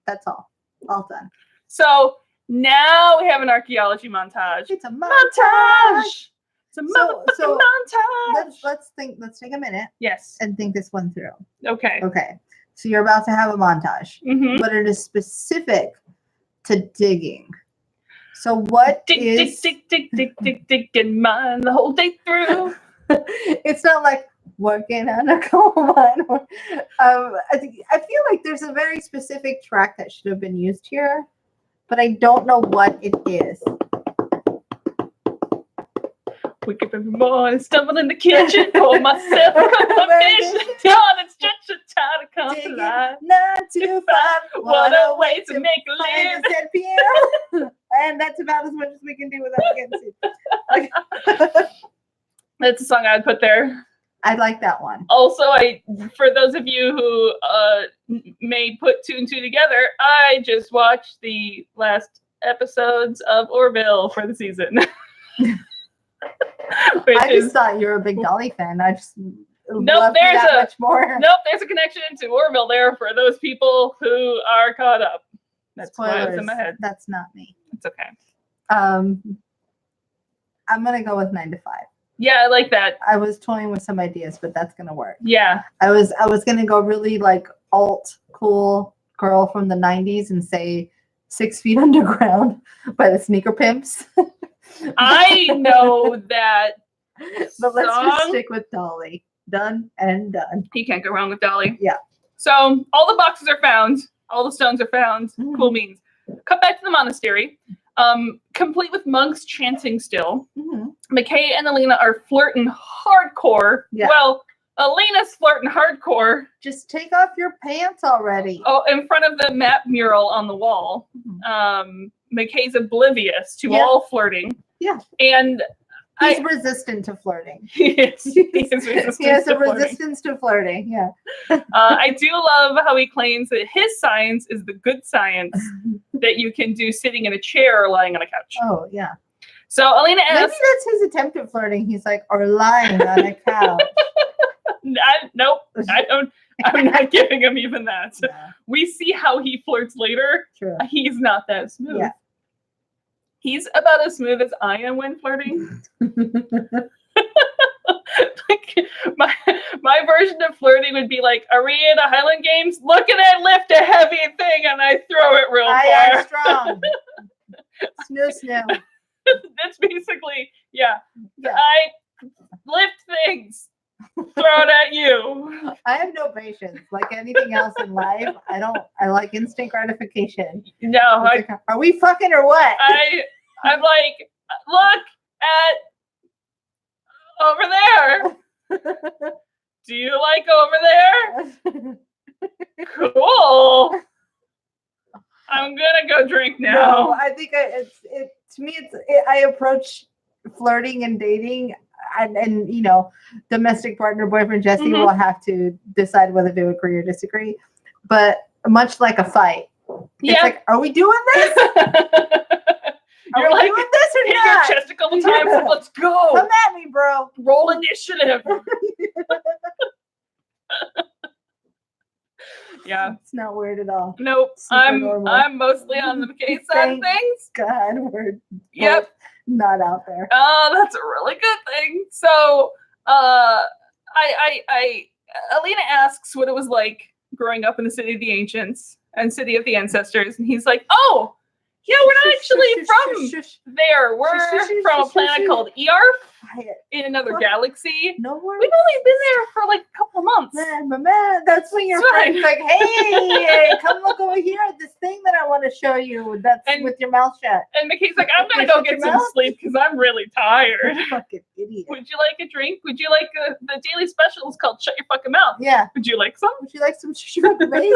Speaker 2: That's all. All done.
Speaker 1: So now we have an archaeology montage.
Speaker 2: It's a montage.
Speaker 1: It's a montage.
Speaker 2: Let's take a minute.
Speaker 1: Yes.
Speaker 2: And think this one through.
Speaker 1: Okay.
Speaker 2: So you're about to have a montage,
Speaker 1: Mm-hmm.
Speaker 2: but it is specific to digging. So what
Speaker 1: dig and mine the whole day through.
Speaker 2: It's not like working on a coal mine. I feel like there's a very specific track that should have been used here, but I don't know what it is.
Speaker 1: Wake up every morning, stumble in the kitchen, pour myself a cup of fish, yawn and stretch the tie to come to life.
Speaker 2: 9 to 5.
Speaker 1: What a way to make a living.
Speaker 2: That's about as much as we can do without getting sued.
Speaker 1: That's a song I'd put there.
Speaker 2: I like that one.
Speaker 1: Also, for those of you who may put two and two together, I just watched the last episodes of Orville for the season.
Speaker 2: I just thought you were a big Dolly fan. I just love
Speaker 1: there's
Speaker 2: that much more.
Speaker 1: Nope, there's a connection to Orville there for those people who are caught up. That's why it's in my head.
Speaker 2: That's not me.
Speaker 1: It's okay.
Speaker 2: I'm gonna go with 9 to 5.
Speaker 1: Yeah, I like that.
Speaker 2: I was toying with some ideas, but that's gonna work.
Speaker 1: Yeah.
Speaker 2: I was gonna go really like alt cool girl from the 90s and say 6 Feet Underground by the Sneaker Pimps.
Speaker 1: I know that.
Speaker 2: But let's
Speaker 1: song.
Speaker 2: just stick with Dolly. Done and done.
Speaker 1: You can't go wrong with Dolly.
Speaker 2: Yeah.
Speaker 1: So all the boxes are found. All the stones are found.
Speaker 2: Mm.
Speaker 1: Cool beans. Cut back to the monastery. Complete with monks chanting still.
Speaker 2: Mm-hmm.
Speaker 1: McKay and Alina are flirting hardcore.
Speaker 2: Yeah.
Speaker 1: Well, Alina's flirting hardcore.
Speaker 2: Just take off your pants already.
Speaker 1: Oh, in front of the map mural on the wall. McKay's oblivious to all flirting.
Speaker 2: Yeah.
Speaker 1: And
Speaker 2: he's resistant to flirting.
Speaker 1: He is resistant
Speaker 2: He has
Speaker 1: to
Speaker 2: a
Speaker 1: flirting.
Speaker 2: resistance to flirting. Yeah.
Speaker 1: I do love how he claims that his science is the good science that you can do sitting in a chair or lying on a couch.
Speaker 2: Oh, yeah.
Speaker 1: So Alina
Speaker 2: Maybe
Speaker 1: asks,
Speaker 2: that's his attempt at flirting. He's like, or lying on a couch.
Speaker 1: nope, I'm not giving him even that.
Speaker 2: Yeah.
Speaker 1: We see how he flirts later.
Speaker 2: True.
Speaker 1: He's not that smooth.
Speaker 2: Yeah.
Speaker 1: He's about as smooth as I am when flirting. Like my version of flirting would be like, are we in the Highland Games? Look at I lift a heavy thing and I throw it real
Speaker 2: I
Speaker 1: far.
Speaker 2: am strong. Snoo.
Speaker 1: That's basically, yeah.
Speaker 2: Yeah.
Speaker 1: I lift things, throw it at you.
Speaker 2: I have no patience. Like anything else in life, I like instant gratification.
Speaker 1: No,
Speaker 2: It's like, are we fucking or what?
Speaker 1: I'm like, look at over there. Do you like over there? Cool. I'm gonna go drink now.
Speaker 2: No, I think to me, I approach flirting and dating and you know, domestic partner, boyfriend, Jesse
Speaker 1: Mhm.
Speaker 2: will have to decide whether to agree or disagree. But much like a fight, it's like, are we doing this? Are
Speaker 1: You're
Speaker 2: we
Speaker 1: like,
Speaker 2: doing this or
Speaker 1: hit
Speaker 2: not?
Speaker 1: your chest a couple times. Let's go.
Speaker 2: Come at me, bro.
Speaker 1: Roll initiative. Yeah.
Speaker 2: It's not weird at all.
Speaker 1: Nope.
Speaker 2: Super normal.
Speaker 1: I'm mostly on the McKay side of
Speaker 2: Thank
Speaker 1: things.
Speaker 2: God, we're
Speaker 1: Yep.
Speaker 2: both not out there.
Speaker 1: Oh, that's a really good thing. So, Alina asks what it was like growing up in the city of the ancients and city of the ancestors, and he's like, "Oh, yeah, we're not actually from there. We're from a planet called Earth in another galaxy.
Speaker 2: No worries.
Speaker 1: We've only been there for like a couple of months."
Speaker 2: Man, that's when your
Speaker 1: That's right.
Speaker 2: friend's like, hey, come look over here at this thing that I want to show you. That's
Speaker 1: And-
Speaker 2: with your mouth shut.
Speaker 1: And McKay's like, "I'm gonna go get some sleep because I'm really tired.
Speaker 2: Fucking idiot.
Speaker 1: Would you like a drink? Would you like the daily special is called Shut Your Fucking Mouth?
Speaker 2: Yeah.
Speaker 1: Would you like some?"
Speaker 2: Would you like some sugar face?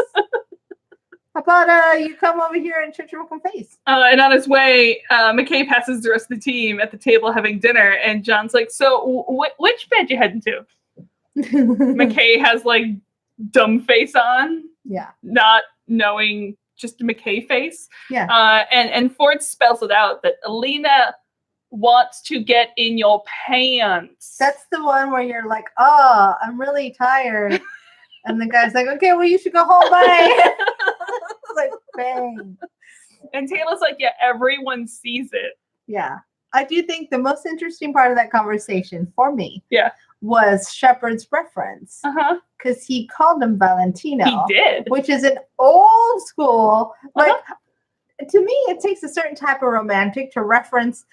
Speaker 2: How about you come over here and shut your fucking face?
Speaker 1: And on his way, McKay passes the rest of the team at the table having dinner, and John's like, "So, which bed you heading to?" McKay has like dumb face on,
Speaker 2: Yeah.
Speaker 1: not knowing just a McKay face.
Speaker 2: Yeah.
Speaker 1: And Ford spells it out that Alina wants to get in your pants.
Speaker 2: That's the one where you're like, oh, I'm really tired. And the guy's like, okay, well, you should go home. Bye. Like, bang.
Speaker 1: And Taylor's like, yeah, everyone sees it.
Speaker 2: Yeah. I do think the most interesting part of that conversation for me was Sheppard's reference.
Speaker 1: Uh-huh.
Speaker 2: Because he called him Valentino.
Speaker 1: He did.
Speaker 2: Which is an old school, like, to me, it takes a certain type of romantic to reference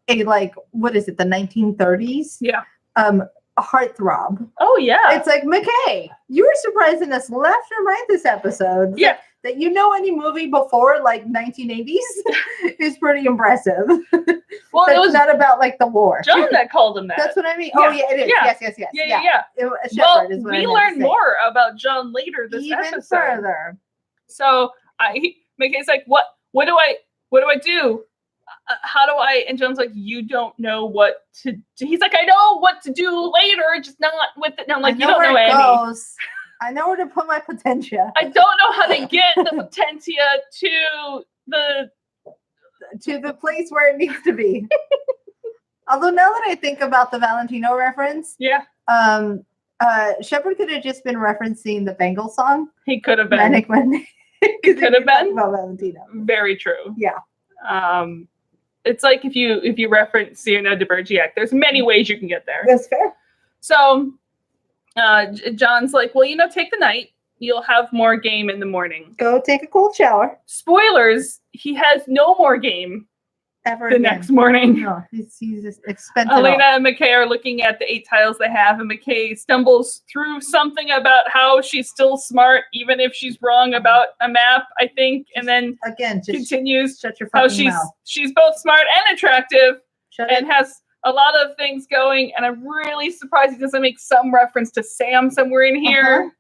Speaker 2: a, like, what is it, the 1930s?
Speaker 1: Yeah.
Speaker 2: A heartthrob.
Speaker 1: Oh, yeah.
Speaker 2: It's like, McKay, you were surprising us left and right this episode.
Speaker 1: Yeah.
Speaker 2: That you know any movie before like 1980s is pretty impressive.
Speaker 1: Well,
Speaker 2: That's
Speaker 1: it was
Speaker 2: not about like the war.
Speaker 1: John that called him that.
Speaker 2: That's what I mean. Oh yeah, it is.
Speaker 1: Yeah.
Speaker 2: Yes.
Speaker 1: Yeah.
Speaker 2: Sheppard
Speaker 1: Well,
Speaker 2: is what
Speaker 1: we
Speaker 2: I meant to
Speaker 1: learned
Speaker 2: say.
Speaker 1: more about John later this
Speaker 2: Even
Speaker 1: episode.
Speaker 2: further.
Speaker 1: So McKay's like, what do I do? how do I? And John's like, you don't know what to do. He's like, I know what to do later, just not with it. And I'm like, you don't know
Speaker 2: where it
Speaker 1: any.
Speaker 2: goes. I know where to put my potentia.
Speaker 1: I don't know how to get the potentia to
Speaker 2: the place where it needs to be. Although now that I think about the Valentino reference,
Speaker 1: yeah,
Speaker 2: Sheppard could have just been referencing the Bengals song.
Speaker 1: He could have been.
Speaker 2: Manic Monday.
Speaker 1: Could have been.
Speaker 2: About Valentino.
Speaker 1: Very true.
Speaker 2: Yeah.
Speaker 1: It's like if you reference Cyrano de Bergerac, there's many ways you can get there.
Speaker 2: That's fair.
Speaker 1: So John's like, well, take the night. You'll have more game in the morning.
Speaker 2: Go take a cold shower.
Speaker 1: Spoilers, he has no more game
Speaker 2: ever
Speaker 1: the
Speaker 2: again.
Speaker 1: next morning.
Speaker 2: No, he's just expended.
Speaker 1: Elena and McKay are looking at the 8 tiles they have, and McKay stumbles through something about how she's still smart, even if she's wrong about a map, I think, and then
Speaker 2: again just
Speaker 1: continues
Speaker 2: shut your
Speaker 1: how
Speaker 2: fucking mouth.
Speaker 1: she's both smart and attractive and
Speaker 2: it.
Speaker 1: has a lot of things going, and I'm really surprised he doesn't make some reference to Sam somewhere in here.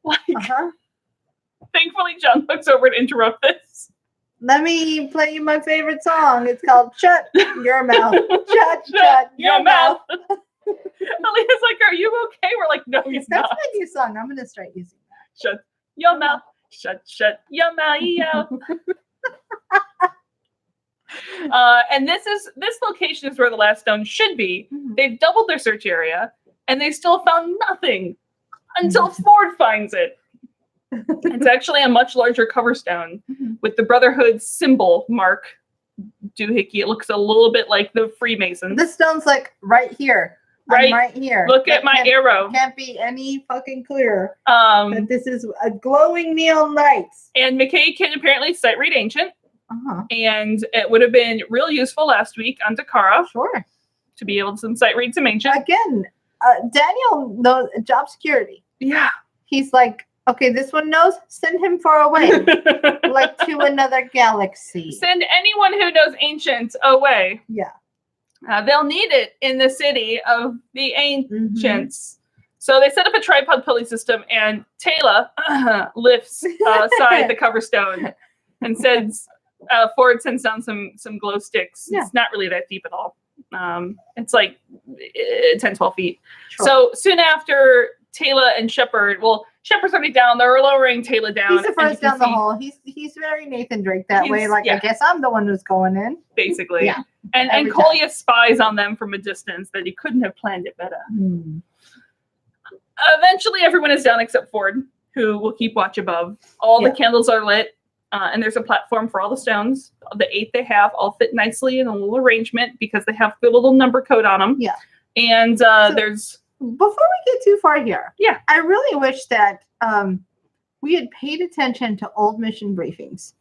Speaker 1: Thankfully, John looks over to interrupt this.
Speaker 2: Let me play you my favorite song. It's called Shut Your Mouth. Shut your mouth.
Speaker 1: Alina's like, are you okay? We're like, no, he's
Speaker 2: That's
Speaker 1: not.
Speaker 2: my new song. I'm going to start using that.
Speaker 1: Shut your mouth. Shut your mouth. And this location is where the last stone should be.
Speaker 2: Mm-hmm.
Speaker 1: They've doubled their search area, and they still found nothing until Ford finds it. It's actually a much larger cover stone with the Brotherhood symbol mark doohickey. It looks a little bit like the Freemasons.
Speaker 2: This stone's like right here.
Speaker 1: Right,
Speaker 2: right here.
Speaker 1: Look at my arrow.
Speaker 2: Can't be any fucking clearer. That this is a glowing neon light.
Speaker 1: And McKay can apparently sight read ancient. And it would have been real useful last week on Takara.
Speaker 2: Sure.
Speaker 1: To be able to sight read some ancient.
Speaker 2: Again, Daniel knows job security.
Speaker 1: Yeah.
Speaker 2: He's like, okay, this one knows, send him far away. Like to another galaxy.
Speaker 1: Send anyone who knows ancient away.
Speaker 2: Yeah.
Speaker 1: They'll need it in the city of the ancients. So they set up a tripod pulley system, and Terra lifts aside the cover stone and sends Ford sends down some glow sticks.
Speaker 2: Yeah.
Speaker 1: It's not really that deep at all. It's like 10, 12 feet.
Speaker 2: Sure.
Speaker 1: So soon after, Terra and Sheppard, Sheppard's already down. They're lowering Terra down.
Speaker 2: He's the first down the hall. He's very Nathan Drake that way. Like, I guess I'm the one who's going in.
Speaker 1: Basically.
Speaker 2: Yeah.
Speaker 1: And Collier spies on them from a distance that he couldn't have planned it better. Eventually, everyone is down except Ford, who will keep watch above. All the candles are lit, and there's a platform for all the stones. The 8 they have all fit nicely in a little arrangement because they have the little number code on them.
Speaker 2: Yeah.
Speaker 1: And there's...
Speaker 2: Before we get too far here,
Speaker 1: yeah,
Speaker 2: I really wish that we had paid attention to old mission briefings,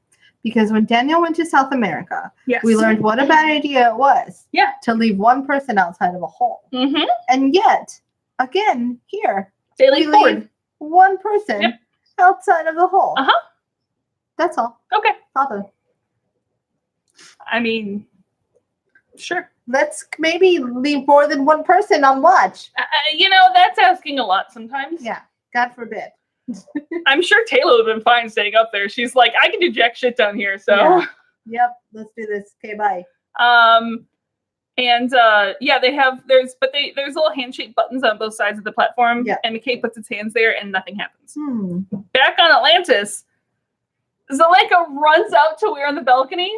Speaker 2: because when Daniel went to South America, we learned what a bad idea it was to leave one person outside of a hole. And yet, again, here,
Speaker 1: they leave
Speaker 2: one person outside of the hole. That's all.
Speaker 1: Okay.
Speaker 2: Father.
Speaker 1: I mean, sure.
Speaker 2: Let's maybe leave more than one person on watch.
Speaker 1: That's asking a lot sometimes.
Speaker 2: Yeah, God forbid.
Speaker 1: I'm sure Taylor would have been fine staying up there. She's like, I can do jack shit down here. So,
Speaker 2: yep, let's do this. Okay, bye.
Speaker 1: They have there's little hand-shaped buttons on both sides of the platform.
Speaker 2: Yeah.
Speaker 1: And McKay puts its hands there, and nothing happens. Back on Atlantis, Zelenka runs out to where on the balcony.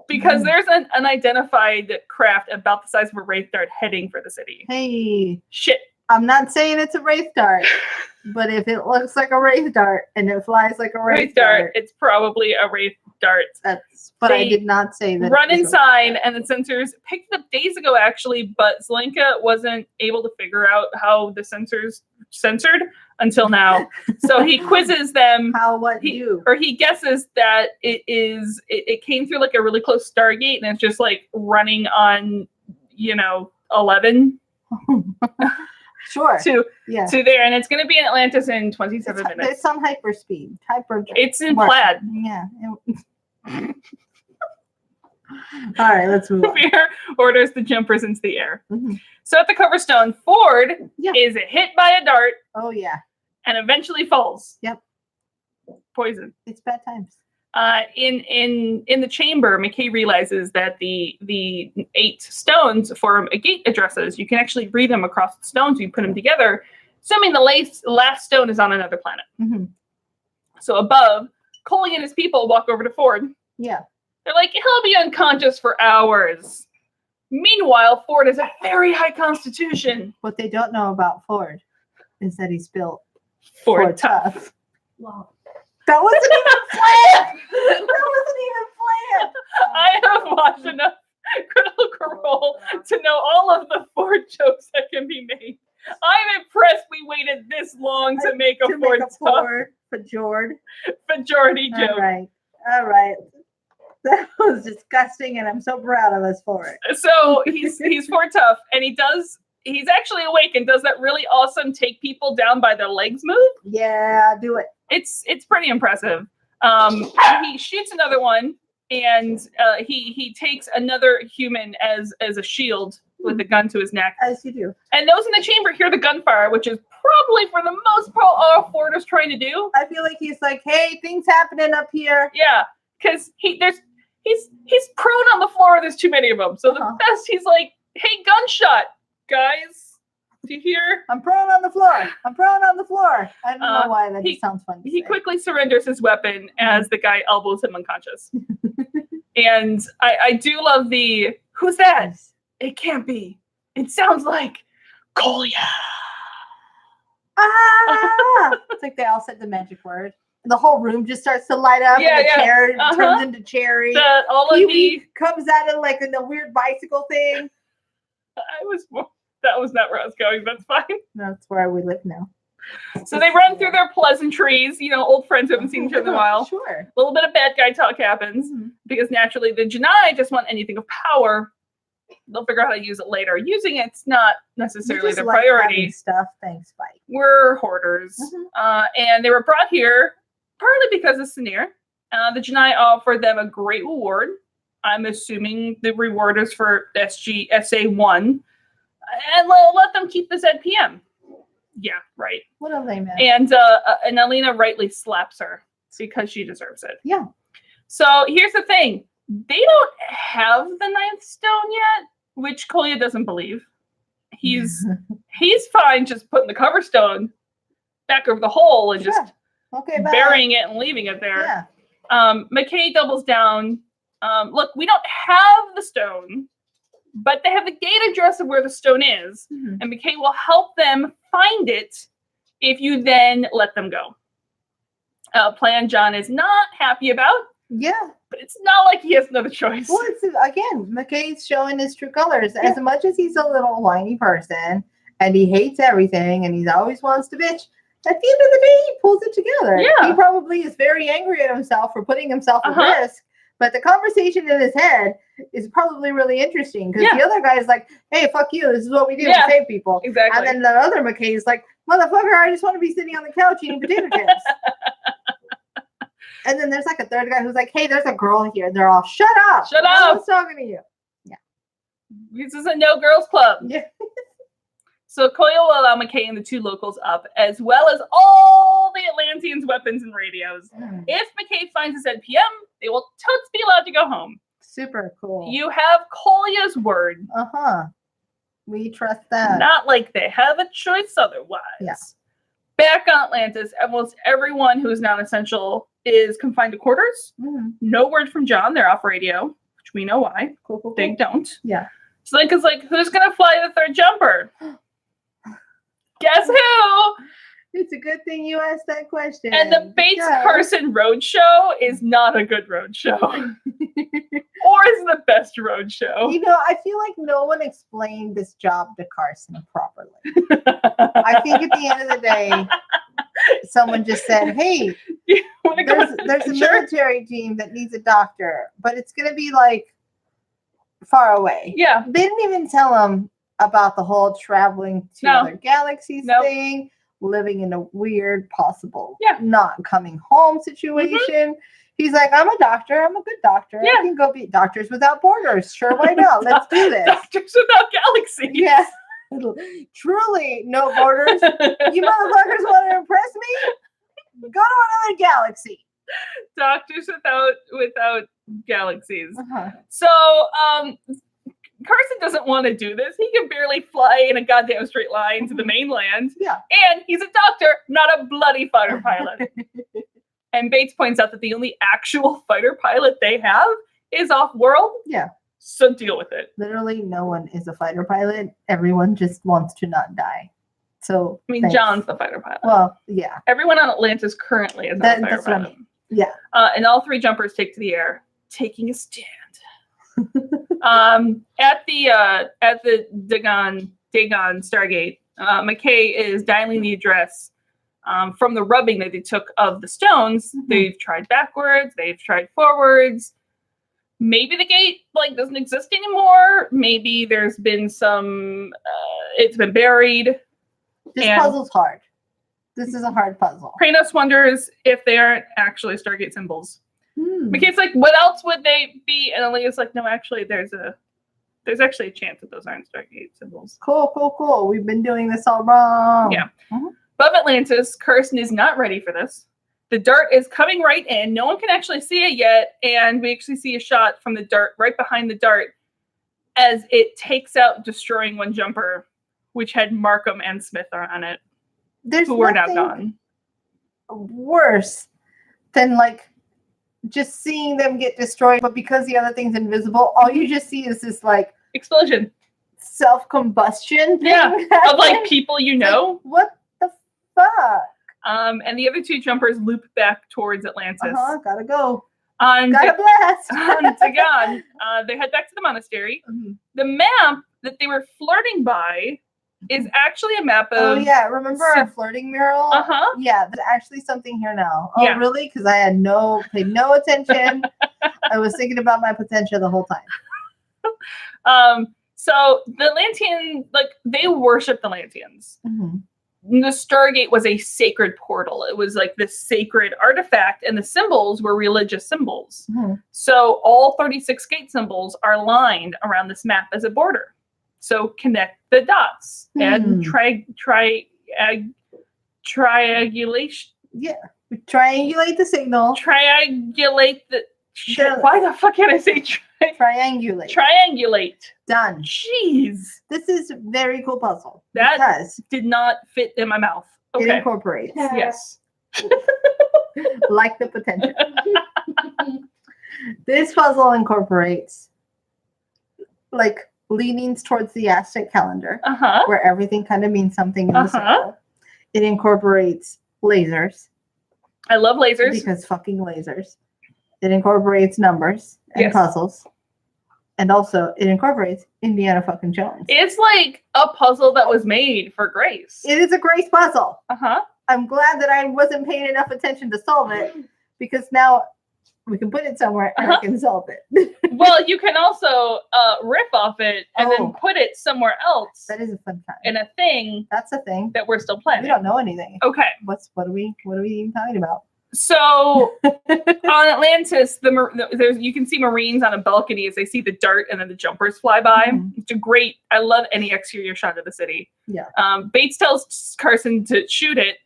Speaker 1: Because there's an unidentified craft about the size of a Wraith Dart heading for the city.
Speaker 2: Hey.
Speaker 1: Shit.
Speaker 2: I'm not saying it's a Wraith Dart, but if it looks like a Wraith Dart and it flies like a Wraith Dart,
Speaker 1: it's probably a Wraith Dart.
Speaker 2: I did not say that.
Speaker 1: Run inside, and the sensors picked it up days ago, actually, but Zelenka wasn't able to figure out how the sensors censored until now. So he quizzes them. He guesses that it came through like a really close Stargate, and it's just like running on, 11.
Speaker 2: Sure.
Speaker 1: To there, and it's going to be in Atlantis in 27 minutes.
Speaker 2: It's on hyperspeed.
Speaker 1: It's in plaid.
Speaker 2: Yeah. All right, let's move on.
Speaker 1: Fear orders the jumpers into the air. So at the cover stone, Ford is hit by a dart.
Speaker 2: Oh, yeah.
Speaker 1: And eventually falls.
Speaker 2: Yep.
Speaker 1: Poison.
Speaker 2: It's bad times.
Speaker 1: In the chamber, McKay realizes that the 8 stones form a gate addresses. You can actually read them across the stones. You put them together, assuming the last stone is on another planet.
Speaker 2: Mm-hmm.
Speaker 1: So above, Coley and his people walk over to Ford.
Speaker 2: Yeah.
Speaker 1: They're like, he'll be unconscious for hours. Meanwhile, Ford has a very high constitution.
Speaker 2: What they don't know about Ford is that he's built
Speaker 1: Ford Tough.
Speaker 3: Wow.
Speaker 2: That wasn't even planned. That wasn't even planned.
Speaker 1: I have watched enough Critical Role to know all of the Ford jokes that can be made. I'm impressed we waited this long to make a Ford Tough majority joke.
Speaker 2: All right. That was disgusting, and I'm so proud of us for it.
Speaker 1: So he's Ford Tough, and he's actually awake and does that really awesome take people down by their legs move.
Speaker 2: Yeah, do it.
Speaker 1: It's pretty impressive. He shoots another one, and he takes another human as a shield with a gun to his neck.
Speaker 2: As you do.
Speaker 1: And those in the chamber hear the gunfire, which is probably for the most part all Ford is trying to do.
Speaker 2: I feel like he's like, hey, things happening up here.
Speaker 1: Yeah, because he's prone on the floor. There's too many of them. So the best, he's like, hey, gunshot, guys. Do you hear?
Speaker 2: I'm prone on the floor. I'm prone on the floor. I don't know why that just sounds fun.
Speaker 1: He quickly surrenders his weapon as the guy elbows him unconscious. And I do love the, who's that? It can't be. It sounds like Kolya.
Speaker 2: Ah! It's like they all said the magic word. And the whole room just starts to light up.
Speaker 1: Yeah,
Speaker 2: and the chair turns into cherry. Pee-wee comes at it like in the weird bicycle thing.
Speaker 1: That was not where I was going. That's fine.
Speaker 2: That's where we live now.
Speaker 1: So they run through their pleasantries, old friends who haven't seen each other in a while.
Speaker 2: Sure.
Speaker 1: A little bit of bad guy talk happens because naturally the Janai just want anything of power. They'll figure out how to use it later. Using it's not necessarily their priority.
Speaker 2: Stuff. Thanks, Spike.
Speaker 1: We're hoarders. And they were brought here partly because of Sinir. The Janai offered them a great reward. I'm assuming the reward is for SGA S1E16. And let them keep this at PM. Yeah, right.
Speaker 2: What a lame man.
Speaker 1: And Alina rightly slaps her because she deserves it.
Speaker 2: Yeah.
Speaker 1: So here's the thing. They don't have the 9th stone yet, which Kolya doesn't believe. He's fine just putting the cover stone back over the hole and just burying it and leaving it there.
Speaker 2: Yeah.
Speaker 1: McKay doubles down. Look, we don't have the stone, but they have the gate address of where the stone is, and McKay will help them find it if you then let them go. Plan John is not happy about. Yeah. But it's not like he has another choice.
Speaker 2: Well, again, McKay's showing his true colors. As much as he's a little whiny person and he hates everything and he always wants to bitch, at the end of the day, he pulls it together. Yeah. He probably is very angry at himself for putting himself at risk. But the conversation in his head is probably really interesting because the other guy is like, hey, fuck you. This is what we do. We save people.
Speaker 1: Exactly.
Speaker 2: And then the other McKay is like, motherfucker, I just want to be sitting on the couch eating potato chips. And then there's like a third guy who's like, hey, there's a girl here. And they're all, shut up.
Speaker 1: Shut up.
Speaker 2: I was talking to you. Yeah.
Speaker 1: This is a no girls club.
Speaker 2: Yeah.
Speaker 1: So Kolya will allow McKay and the 2 locals up, as well as all the Atlanteans' weapons and radios. If McKay finds us at PM, they will totes be allowed to go home.
Speaker 2: Super cool.
Speaker 1: You have Kolya's word.
Speaker 2: We trust that.
Speaker 1: Not like they have a choice otherwise.
Speaker 2: Yeah.
Speaker 1: Back on Atlantis, almost everyone who is non-essential is confined to quarters. No word from John. They're off radio, which we know why.
Speaker 2: Cool.
Speaker 1: They don't.
Speaker 2: Yeah.
Speaker 1: So Lincoln's like, who's going to fly the 3rd jumper? Guess who?
Speaker 2: It's a good thing you asked that question.
Speaker 1: And the Bates-Carson Roadshow is not a good roadshow. Or is the best roadshow.
Speaker 2: I feel like no one explained this job to Carson properly. I think at the end of the day, someone just said, hey, there's a military team that needs a doctor, but it's going to be like far away.
Speaker 1: Yeah.
Speaker 2: They didn't even tell him about the whole traveling to other galaxies thing, living in a weird, possible not coming home situation. He's like, I'm a doctor. I'm a good doctor. I can go be Doctors Without Borders. Sure, why not? Let's do this.
Speaker 1: Doctors Without Galaxies.
Speaker 2: Yeah. Truly, no borders. You motherfuckers want to impress me? Go to another galaxy.
Speaker 1: Doctors without galaxies.
Speaker 2: Uh-huh.
Speaker 1: So Carson doesn't want to do this. He can barely fly in a goddamn straight line to the mainland.
Speaker 2: Yeah.
Speaker 1: And he's a doctor, not a bloody fighter pilot. And Bates points out that the only actual fighter pilot they have is off-world.
Speaker 2: Yeah.
Speaker 1: So deal with it.
Speaker 2: Literally, no one is a fighter pilot. Everyone just wants to not die. So
Speaker 1: I mean,
Speaker 2: thanks.
Speaker 1: John's the fighter pilot.
Speaker 2: Well, yeah.
Speaker 1: Everyone on Atlantis currently is not a fighter
Speaker 2: That's what I
Speaker 1: pilot.
Speaker 2: mean. Yeah.
Speaker 1: And all three jumpers take to the air, taking a stand. At the Dagon Stargate, McKay is dialing the address from the rubbing that they took of the stones.
Speaker 2: Mm-hmm.
Speaker 1: They've tried backwards. They've tried forwards. Maybe the gate doesn't exist anymore. Maybe there's been some. It's been buried.
Speaker 2: This
Speaker 1: And-
Speaker 2: puzzle's hard. This is a hard puzzle.
Speaker 1: Kranos wonders if they aren't actually Stargate symbols.
Speaker 2: Hmm.
Speaker 1: McKay's like, what else would they be? And Aaliyah's like, no, actually, there's actually a chance that those aren't Stargate symbols.
Speaker 2: Cool. We've been doing this all wrong.
Speaker 1: Yeah.
Speaker 2: Mhm.
Speaker 1: Above Atlantis, Carson is not ready for this. The dart is coming right in. No one can actually see it yet. And we actually see a shot from the dart right behind the dart as it takes out, destroying one jumper, which had Markham and Smith on it,
Speaker 2: There's
Speaker 1: who are now
Speaker 2: nothing
Speaker 1: gone.
Speaker 2: worse than like just seeing them get destroyed, but because the other thing's invisible, all you just see is this like
Speaker 1: Explosion.
Speaker 2: self-combustion thing.
Speaker 1: Yeah, of like
Speaker 2: happening.
Speaker 1: people you
Speaker 2: Like,
Speaker 1: know.
Speaker 2: what the fuck?
Speaker 1: And the other two jumpers loop back towards Atlantis.
Speaker 2: Gotta go.
Speaker 1: On
Speaker 2: Gotta blast.
Speaker 1: on Dagon, they head back to the monastery.
Speaker 2: Mhm.
Speaker 1: The map that they were flirting by is actually a map
Speaker 2: Oh
Speaker 1: of.
Speaker 2: yeah, remember our flirting mural?
Speaker 1: Uh-huh.
Speaker 2: Yeah, there's actually something here now. Oh
Speaker 1: Yeah.
Speaker 2: really? Because I had paid no attention. I was thinking about my potential the whole time.
Speaker 1: So the Atlantean, like, they worship the Atlanteans.
Speaker 2: Mm-hmm.
Speaker 1: The Stargate was a sacred portal. It was like this sacred artifact, and the symbols were religious symbols.
Speaker 2: Mm-hmm.
Speaker 1: So all 36 gate symbols are lined around this map as a border. So connect the dots and triangulation.
Speaker 2: Yeah. We triangulate the signal.
Speaker 1: Triangulate the shit.
Speaker 2: There-
Speaker 1: Why the fuck can't I say
Speaker 2: Triangulate.
Speaker 1: triangulate?
Speaker 2: Done.
Speaker 1: Jeez,
Speaker 2: This is a very cool puzzle.
Speaker 1: That-
Speaker 2: because
Speaker 1: did not fit in my mouth.
Speaker 2: it
Speaker 1: Okay.
Speaker 2: incorporates
Speaker 1: Yes.
Speaker 2: like the potential. This puzzle incorporates like leanings towards the Aztec calendar,
Speaker 1: Uh-huh.
Speaker 2: where everything kind of means something in the
Speaker 1: Uh-huh.
Speaker 2: circle. It incorporates lasers
Speaker 1: I love lasers.
Speaker 2: because fucking lasers. It incorporates numbers and
Speaker 1: Yes.
Speaker 2: puzzles. And also it incorporates Indiana fucking Jones.
Speaker 1: It's like a puzzle that was made for Grace.
Speaker 2: It is a Grace puzzle.
Speaker 1: Uh-huh.
Speaker 2: I'm glad that I wasn't paying enough attention to solve it because now we can put it somewhere and I can solve it.
Speaker 1: Well, you can also riff off it and then
Speaker 2: Oh.
Speaker 1: put it somewhere else
Speaker 2: That is a fun time.
Speaker 1: in a thing
Speaker 2: That's a thing.
Speaker 1: that we're still
Speaker 2: We
Speaker 1: planning.
Speaker 2: don't know anything.
Speaker 1: Okay.
Speaker 2: What are we even talking about?
Speaker 1: So on Atlantis, there's you can see Marines on a balcony as they see the dart and then the jumpers fly by.
Speaker 2: Mhm.
Speaker 1: It's a great. I love any exterior shot of the city.
Speaker 2: Yeah.
Speaker 1: Bates tells Carson to shoot it.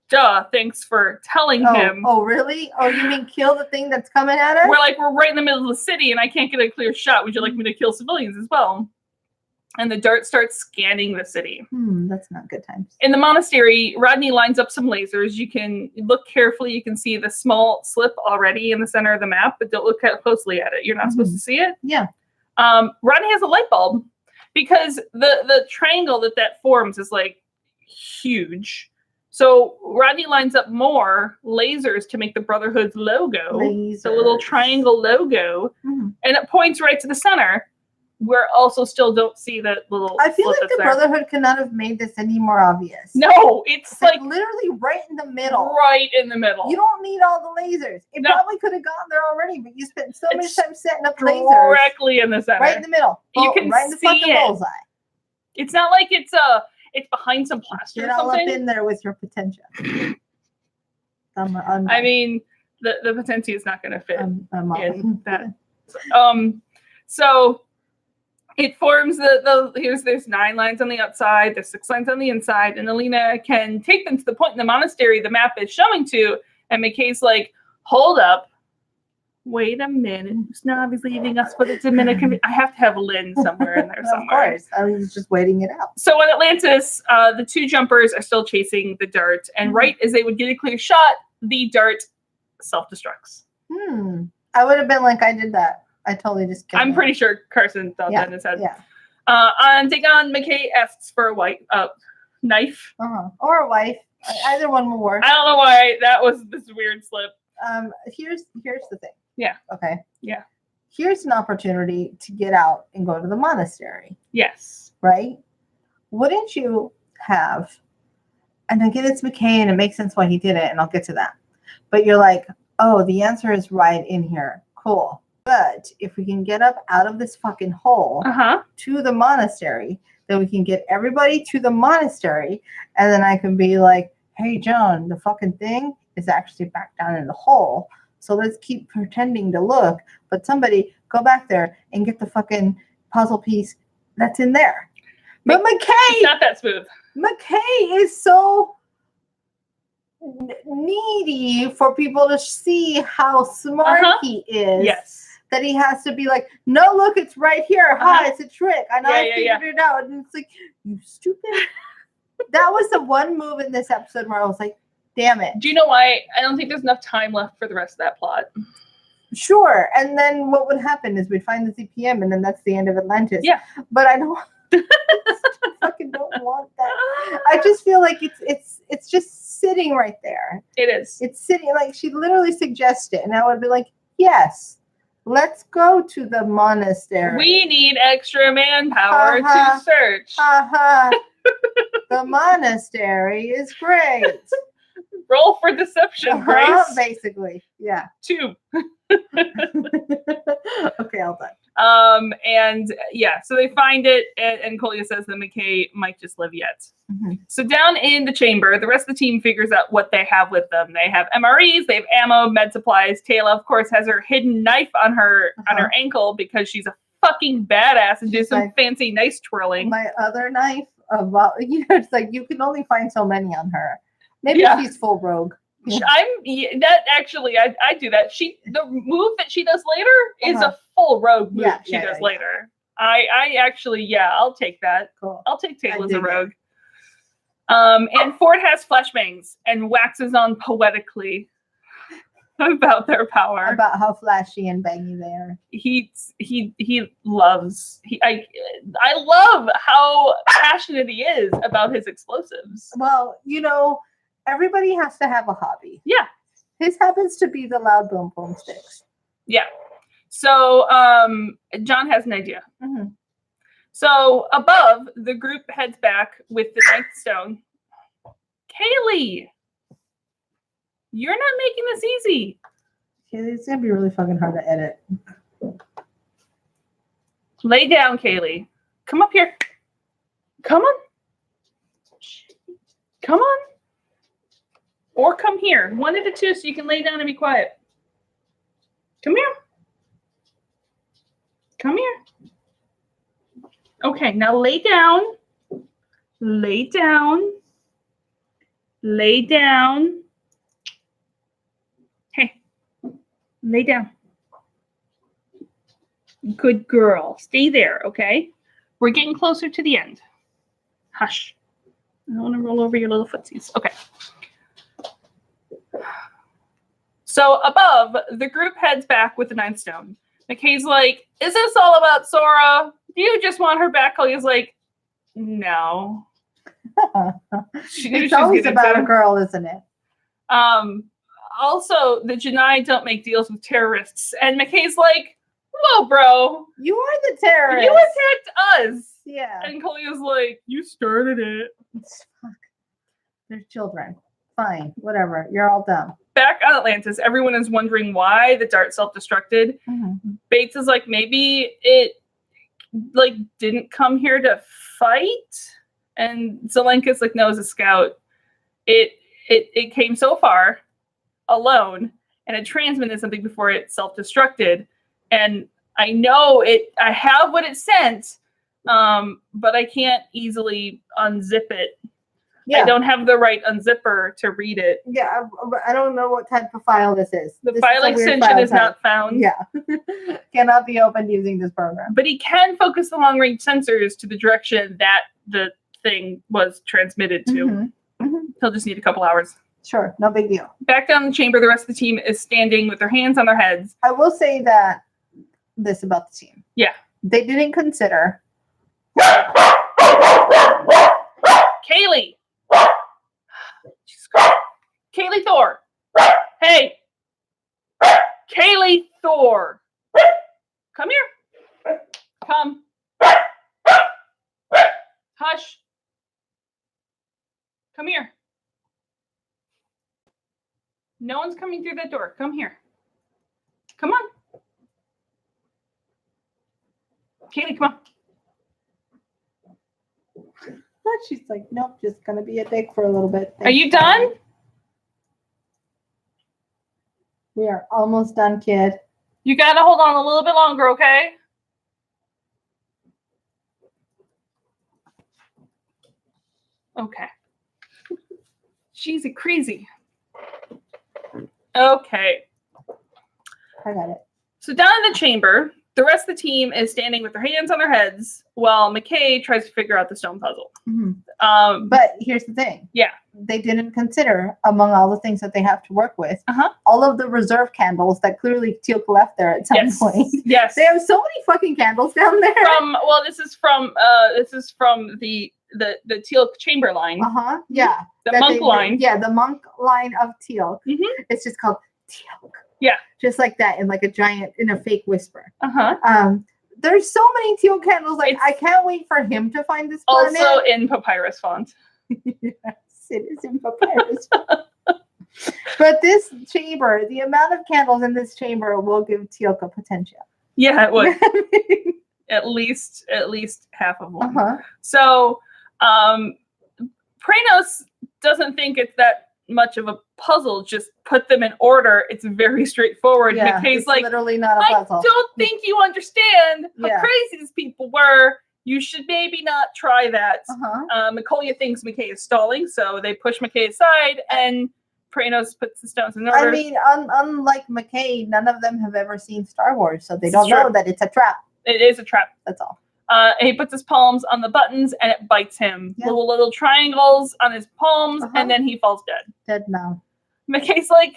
Speaker 1: Duh. Thanks for telling him.
Speaker 2: Oh, really? Oh, you mean kill the thing that's coming at us?
Speaker 1: We're right in the middle of the city and I can't get a clear shot. Would you like me to kill civilians as well? And the dart starts scanning the city.
Speaker 2: That's not good times.
Speaker 1: In the monastery, Rodney lines up some lasers. You can look carefully. You can see the small slip already in the center of the map, but don't look closely at it. You're not supposed to see it.
Speaker 2: Yeah.
Speaker 1: Rodney has a light bulb because the triangle that forms is like huge. So Rodney lines up more lasers to make the Brotherhood's logo, the little
Speaker 2: Lasers.
Speaker 1: triangle logo,
Speaker 2: Mhm.
Speaker 1: and it points right to the center. Where also still don't see that little.
Speaker 2: I feel
Speaker 1: slip
Speaker 2: like
Speaker 1: that's
Speaker 2: the
Speaker 1: there.
Speaker 2: Brotherhood could not have made this any more obvious.
Speaker 1: No, it's
Speaker 2: It's
Speaker 1: like
Speaker 2: literally right in the middle.
Speaker 1: right in the middle.
Speaker 2: You don't need all the lasers. It
Speaker 1: No.
Speaker 2: probably could have gotten there already, but you spent so much
Speaker 1: It's
Speaker 2: time setting up lasers
Speaker 1: directly in the center.
Speaker 2: right in the middle.
Speaker 1: You
Speaker 2: Oh,
Speaker 1: can
Speaker 2: right in the
Speaker 1: see
Speaker 2: fucking
Speaker 1: it.
Speaker 2: bullseye.
Speaker 1: It's not like it's behind some plaster
Speaker 2: Get
Speaker 1: or
Speaker 2: all up
Speaker 1: something.
Speaker 2: in there with your potential.
Speaker 1: I mean, the potential is not going to fit
Speaker 2: I'm
Speaker 1: in that. So it forms there's 9 lines on the outside, there's 6 lines on the inside, and Alina can take them to the point in the monastery the map is showing to, and McKay's like, hold up. Wait a minute. Usnavi's leaving us for the Dominican. I have to have Lynn somewhere in there somewhere.
Speaker 2: Of course. I was just waiting it out.
Speaker 1: So in Atlantis, the two jumpers are still chasing the dart. And right as they would get a clear shot, the dart self-destructs.
Speaker 2: I would have been like, I did that. I totally just killed
Speaker 1: I'm pretty sure Carson thought that in his head.
Speaker 2: Yeah.
Speaker 1: On Dagon, McKay asks for a white knife.
Speaker 2: Or a wife. Either one will work.
Speaker 1: I don't know why that was this weird slip.
Speaker 2: Here's the thing.
Speaker 1: Yeah.
Speaker 2: Okay.
Speaker 1: Yeah.
Speaker 2: Here's an opportunity to get out and go to the monastery.
Speaker 1: Yes.
Speaker 2: Right? Wouldn't you have, and again, it's McKay and it makes sense why he did it, and I'll get to that. But you're like, oh, the answer is right in here. Cool. But if we can get up out of this fucking hole to the monastery, then we can get everybody to the monastery, and then I can be like, hey, Joan, the fucking thing is actually back down in the hole. So let's keep pretending to look, but somebody go back there and get the fucking puzzle piece that's in there. But McKay,
Speaker 1: it's not that smooth.
Speaker 2: McKay is so needy for people to see how smart he is.
Speaker 1: Yes.
Speaker 2: That he has to be like, no, look, it's right here. It's a trick. I know I figured it out. And it's like, you stupid. That was the one move in this episode where I was like, damn it.
Speaker 1: Do you know why? I don't think there's enough time left for the rest of that plot.
Speaker 2: Sure. And then what would happen is we'd find the ZPM and then that's the end of Atlantis.
Speaker 1: Yeah.
Speaker 2: But I don't fucking don't want that. I just feel like it's just sitting right there.
Speaker 1: It is.
Speaker 2: It's sitting, like she literally suggests it. And I would be like, yes, let's go to the monastery.
Speaker 1: We need extra manpower to search.
Speaker 2: The monastery is great.
Speaker 1: Roll for deception, Grace.
Speaker 2: Basically, yeah.
Speaker 1: 2.
Speaker 2: Okay, all done.
Speaker 1: And yeah, so they find it, and Colia says that McKay might just live yet. So down in the chamber, the rest of the team figures out what they have with them. They have MREs, they have ammo, med supplies. Taylor, of course, has her hidden knife on her ankle because she's a fucking badass and do some fancy nice twirling.
Speaker 2: My other knife, it's like you can only find so many on her. Maybe she's full rogue.
Speaker 1: Yeah. I do that. The move that she does later is a full rogue move she does later. I actually, I'll take that.
Speaker 2: Cool.
Speaker 1: I'll take Taylor as a rogue. And Ford has flashbangs and waxes on poetically about their power.
Speaker 2: About how flashy and bangy they are.
Speaker 1: He loves. I love how passionate he is about his explosives.
Speaker 2: Well, everybody has to have a hobby.
Speaker 1: Yeah.
Speaker 2: His happens to be the loud boom boom sticks.
Speaker 1: Yeah. So John has an idea. So above, the group heads back with the ninth stone. Kaylee, you're not making this easy.
Speaker 2: It's going to be really fucking hard to edit.
Speaker 1: Lay down, Kaylee. Come up here. Come on. Come on. Or come here. One of the two so you can lay down and be quiet. Come here. Come here. Okay, now lay down. Lay down. Lay down. Hey, lay down. Good girl. Stay there, okay? We're getting closer to the end. Hush. I don't want to roll over your little footsies. Okay. So above, the group heads back with the ninth stone. McKay's like, is this all about Sora? Do you just want her back? He's like, no.
Speaker 2: It's always about a girl, isn't it?
Speaker 1: Also, the Janai don't make deals with terrorists. And McKay's like, whoa, bro.
Speaker 2: You are the terrorist.
Speaker 1: You attacked us.
Speaker 2: Yeah.
Speaker 1: And Kolia's like, you started it.
Speaker 2: Fuck. They're children. Fine. Whatever. You're all dumb.
Speaker 1: Back on Atlantis, everyone is wondering why the dart self-destructed. Bates is like, maybe it didn't come here to fight. And Zelenka's like, no, as a scout. It came so far alone and it transmitted something before it self-destructed. And I know I have what it sent, but I can't easily unzip it.
Speaker 2: Yeah.
Speaker 1: I don't have the right unzipper to read it.
Speaker 2: Yeah, I don't know what type of file this is.
Speaker 1: The
Speaker 2: This
Speaker 1: file
Speaker 2: is a weird
Speaker 1: extension
Speaker 2: file
Speaker 1: is
Speaker 2: type.
Speaker 1: not found.
Speaker 2: Yeah. Cannot be opened using this program.
Speaker 1: But he can focus the long range sensors to the direction that the thing was transmitted to.
Speaker 2: Mm-hmm. Mm-hmm.
Speaker 1: He'll just need a couple hours.
Speaker 2: Sure, no big deal.
Speaker 1: Back down in the chamber, the rest of the team is standing with their hands on their heads.
Speaker 2: I will say that this about the team.
Speaker 1: Yeah.
Speaker 2: They didn't consider.
Speaker 1: Kaylee! Jesus Christ. Kaylee Thor! Hey! Kaylee Thor! Come here. Come. Hush. Come here. No one's coming through that door. Come here. Come on. Kaylee, come on.
Speaker 2: She's like, nope, just gonna be a dick for a little bit.
Speaker 1: Are you done?
Speaker 2: We are almost done, kid.
Speaker 1: You gotta hold on a little bit longer, okay? Okay. She's a crazy. Okay.
Speaker 2: I got it.
Speaker 1: So down in the chamber, the rest of the team is standing with their hands on their heads while McKay tries to figure out the stone puzzle.
Speaker 2: Mm-hmm. But here's the thing.
Speaker 1: Yeah.
Speaker 2: They didn't consider, among all the things that they have to work with,
Speaker 1: Uh-huh.
Speaker 2: all of the reserve candles that clearly Teal'c left there at some
Speaker 1: Yes.
Speaker 2: point.
Speaker 1: Yes.
Speaker 2: They have so many fucking candles down there.
Speaker 1: This is from the Teal'c chamber line.
Speaker 2: Uh-huh. Yeah.
Speaker 1: The
Speaker 2: That
Speaker 1: monk line.
Speaker 2: Yeah, the monk line of Teal'c.
Speaker 1: Mhm.
Speaker 2: It's just called Teal'c.
Speaker 1: Yeah.
Speaker 2: Just like that, in like a giant, in a fake whisper.
Speaker 1: Uh-huh.
Speaker 2: There's so many Teal'c candles. Like, I can't wait for him to find this planet.
Speaker 1: Also in papyrus font.
Speaker 2: Yes, it is in papyrus. But this chamber, the amount of candles in this chamber will give Teal'c a potential.
Speaker 1: Yeah, it would. at least half of one.
Speaker 2: Uh-huh.
Speaker 1: So Pranos doesn't think it's that much of a puzzle. Just put them in order. It's very straightforward.
Speaker 2: Yeah,
Speaker 1: McKay's
Speaker 2: it's
Speaker 1: like,
Speaker 2: literally not a
Speaker 1: I
Speaker 2: puzzle.
Speaker 1: don't think you understand how
Speaker 2: Yeah.
Speaker 1: crazy these people were. You should maybe not try that.
Speaker 2: Uh-huh.
Speaker 1: Macaulay thinks McKay is stalling, so they push McKay aside, and Pranos puts the stones in order.
Speaker 2: I mean, unlike McKay, none of them have ever seen Star Wars, so they
Speaker 1: This
Speaker 2: don't
Speaker 1: is true.
Speaker 2: know that it's a trap.
Speaker 1: It is a trap.
Speaker 2: That's all.
Speaker 1: And he puts his palms on the buttons, and it bites him.
Speaker 2: Yeah.
Speaker 1: Little triangles on his palms,
Speaker 2: Uh-huh.
Speaker 1: and then he falls dead.
Speaker 2: Dead now.
Speaker 1: McKay's like,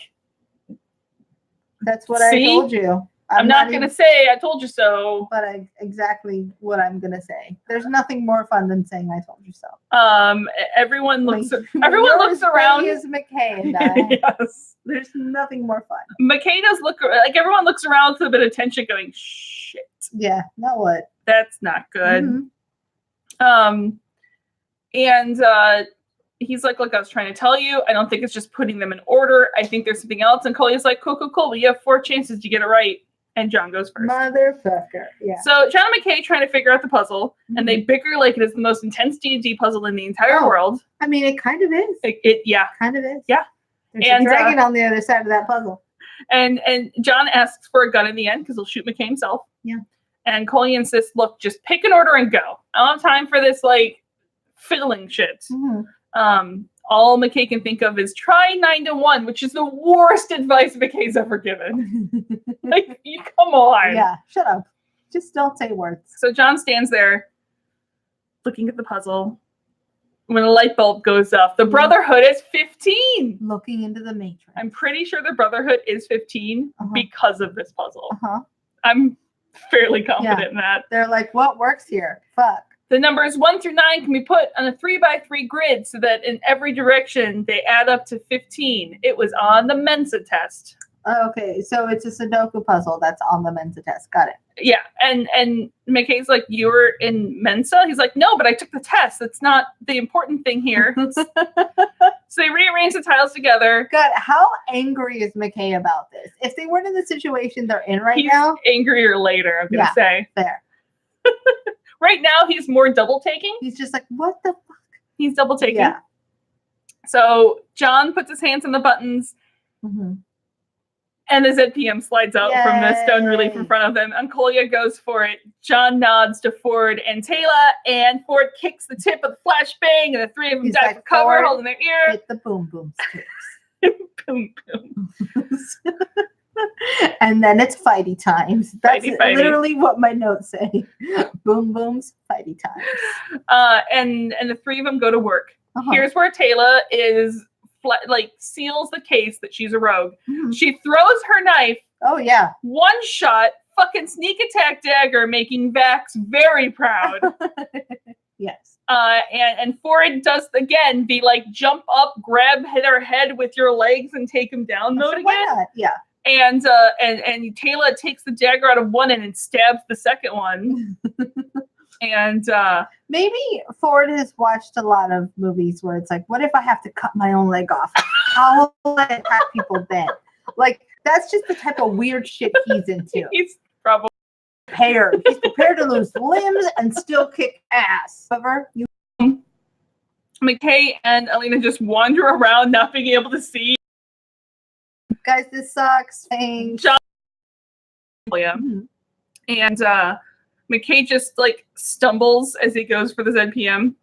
Speaker 2: That's what
Speaker 1: See?
Speaker 2: I told you.
Speaker 1: I'm not going to say I told you so.
Speaker 2: But exactly what I'm going to say. There's nothing more fun than saying I told you so.
Speaker 1: Everyone looks
Speaker 2: When
Speaker 1: everyone
Speaker 2: you're
Speaker 1: looks
Speaker 2: as
Speaker 1: around.
Speaker 2: funny as McKay and I,
Speaker 1: Yes.
Speaker 2: there's nothing more fun.
Speaker 1: McKay does look like everyone looks around with a bit of tension going, shit,
Speaker 2: Yeah, now what?
Speaker 1: that's not good.
Speaker 2: Mhm.
Speaker 1: And he's like, look, I was trying to tell you, I don't think it's just putting them in order. I think there's something else. And Coley's like, cool. Well, you have 4 chances to get it right. And John goes first.
Speaker 2: Motherfucker. Yeah.
Speaker 1: So John and McKay trying to figure out the puzzle, and they bicker like it is the most intense D&D puzzle in the entire
Speaker 2: Oh.
Speaker 1: world.
Speaker 2: I mean, it kind of is.
Speaker 1: Yeah.
Speaker 2: Kind of is.
Speaker 1: Yeah.
Speaker 2: There's
Speaker 1: And,
Speaker 2: a dragon on the other side of that puzzle.
Speaker 1: And John asks for a gun in the end because he'll shoot McKay himself.
Speaker 2: Yeah.
Speaker 1: And Coley insists, look, just pick an order and go. I don't have time for this like fiddling shit.
Speaker 2: Mhm.
Speaker 1: All McKay can think of is try 9 to 1, which is the worst advice McKay's ever given. Like, you come on.
Speaker 2: Yeah, shut up. Just don't say words.
Speaker 1: So John stands there looking at the puzzle. When a light bulb goes off, the Brotherhood is 15.
Speaker 2: Looking into the matrix.
Speaker 1: I'm pretty sure the Brotherhood is 15
Speaker 2: Uh-huh.
Speaker 1: because of this puzzle.
Speaker 2: Uh-huh.
Speaker 1: I'm fairly confident in that.
Speaker 2: They're like, what works here? Fuck.
Speaker 1: The numbers 1 through 9 can be put on a 3x3 grid so that in every direction they add up to 15. It was on the Mensa test.
Speaker 2: Okay, so it's a Sudoku puzzle that's on the Mensa test. Got it.
Speaker 1: Yeah, and McKay's like, you were in Mensa? He's like, no, but I took the test. That's not the important thing here. So they rearrange the tiles together.
Speaker 2: God, how angry is McKay about this? If they weren't in the situation they're in right
Speaker 1: He's
Speaker 2: now,
Speaker 1: angrier later, I'm going to say.
Speaker 2: there.
Speaker 1: Right now, he's more double taking.
Speaker 2: He's just like, what the fuck?
Speaker 1: He's double taking. And the ZPM slides out from the stone relief in
Speaker 2: Yay.
Speaker 1: front of them. And Kolya goes for it. John nods to Ford and Taylor, and Ford kicks the tip of the flashbang, and the three of them
Speaker 2: He's
Speaker 1: dive
Speaker 2: like,
Speaker 1: for cover,
Speaker 2: "Ford,
Speaker 1: holding their ear.
Speaker 2: Hit the boom boom sticks."
Speaker 1: Boom, boom.
Speaker 2: And then it's fighty times. That's
Speaker 1: Fighty.
Speaker 2: literally what my notes say. Boom booms, fighty times.
Speaker 1: And the three of them go to work.
Speaker 2: Uh-huh.
Speaker 1: Here's where Taylor is seals the case that she's a rogue.
Speaker 2: Mhm.
Speaker 1: She throws her knife,
Speaker 2: Oh yeah.
Speaker 1: one shot, fucking sneak attack dagger, making Vax very proud.
Speaker 2: Yes.
Speaker 1: And Ford does again the like jump up, grab her head with your legs and take him down mode
Speaker 2: Why
Speaker 1: again.
Speaker 2: not? Yeah.
Speaker 1: And Taylor takes the dagger out of one end and stabs the second one. And
Speaker 2: Maybe Ford has watched a lot of movies where it's like, what if I have to cut my own leg off? How will I attack people then? Like, that's just the type of weird shit he's into.
Speaker 1: he's probably
Speaker 2: Prepared. He's prepared to lose limbs and still kick ass. However, you
Speaker 1: McKay and Alina just wander around, not being able to see.
Speaker 2: guys, this sucks. Thanks.
Speaker 1: John- Yeah.
Speaker 2: Mhm.
Speaker 1: And McKay just like stumbles as he goes for the ZPM.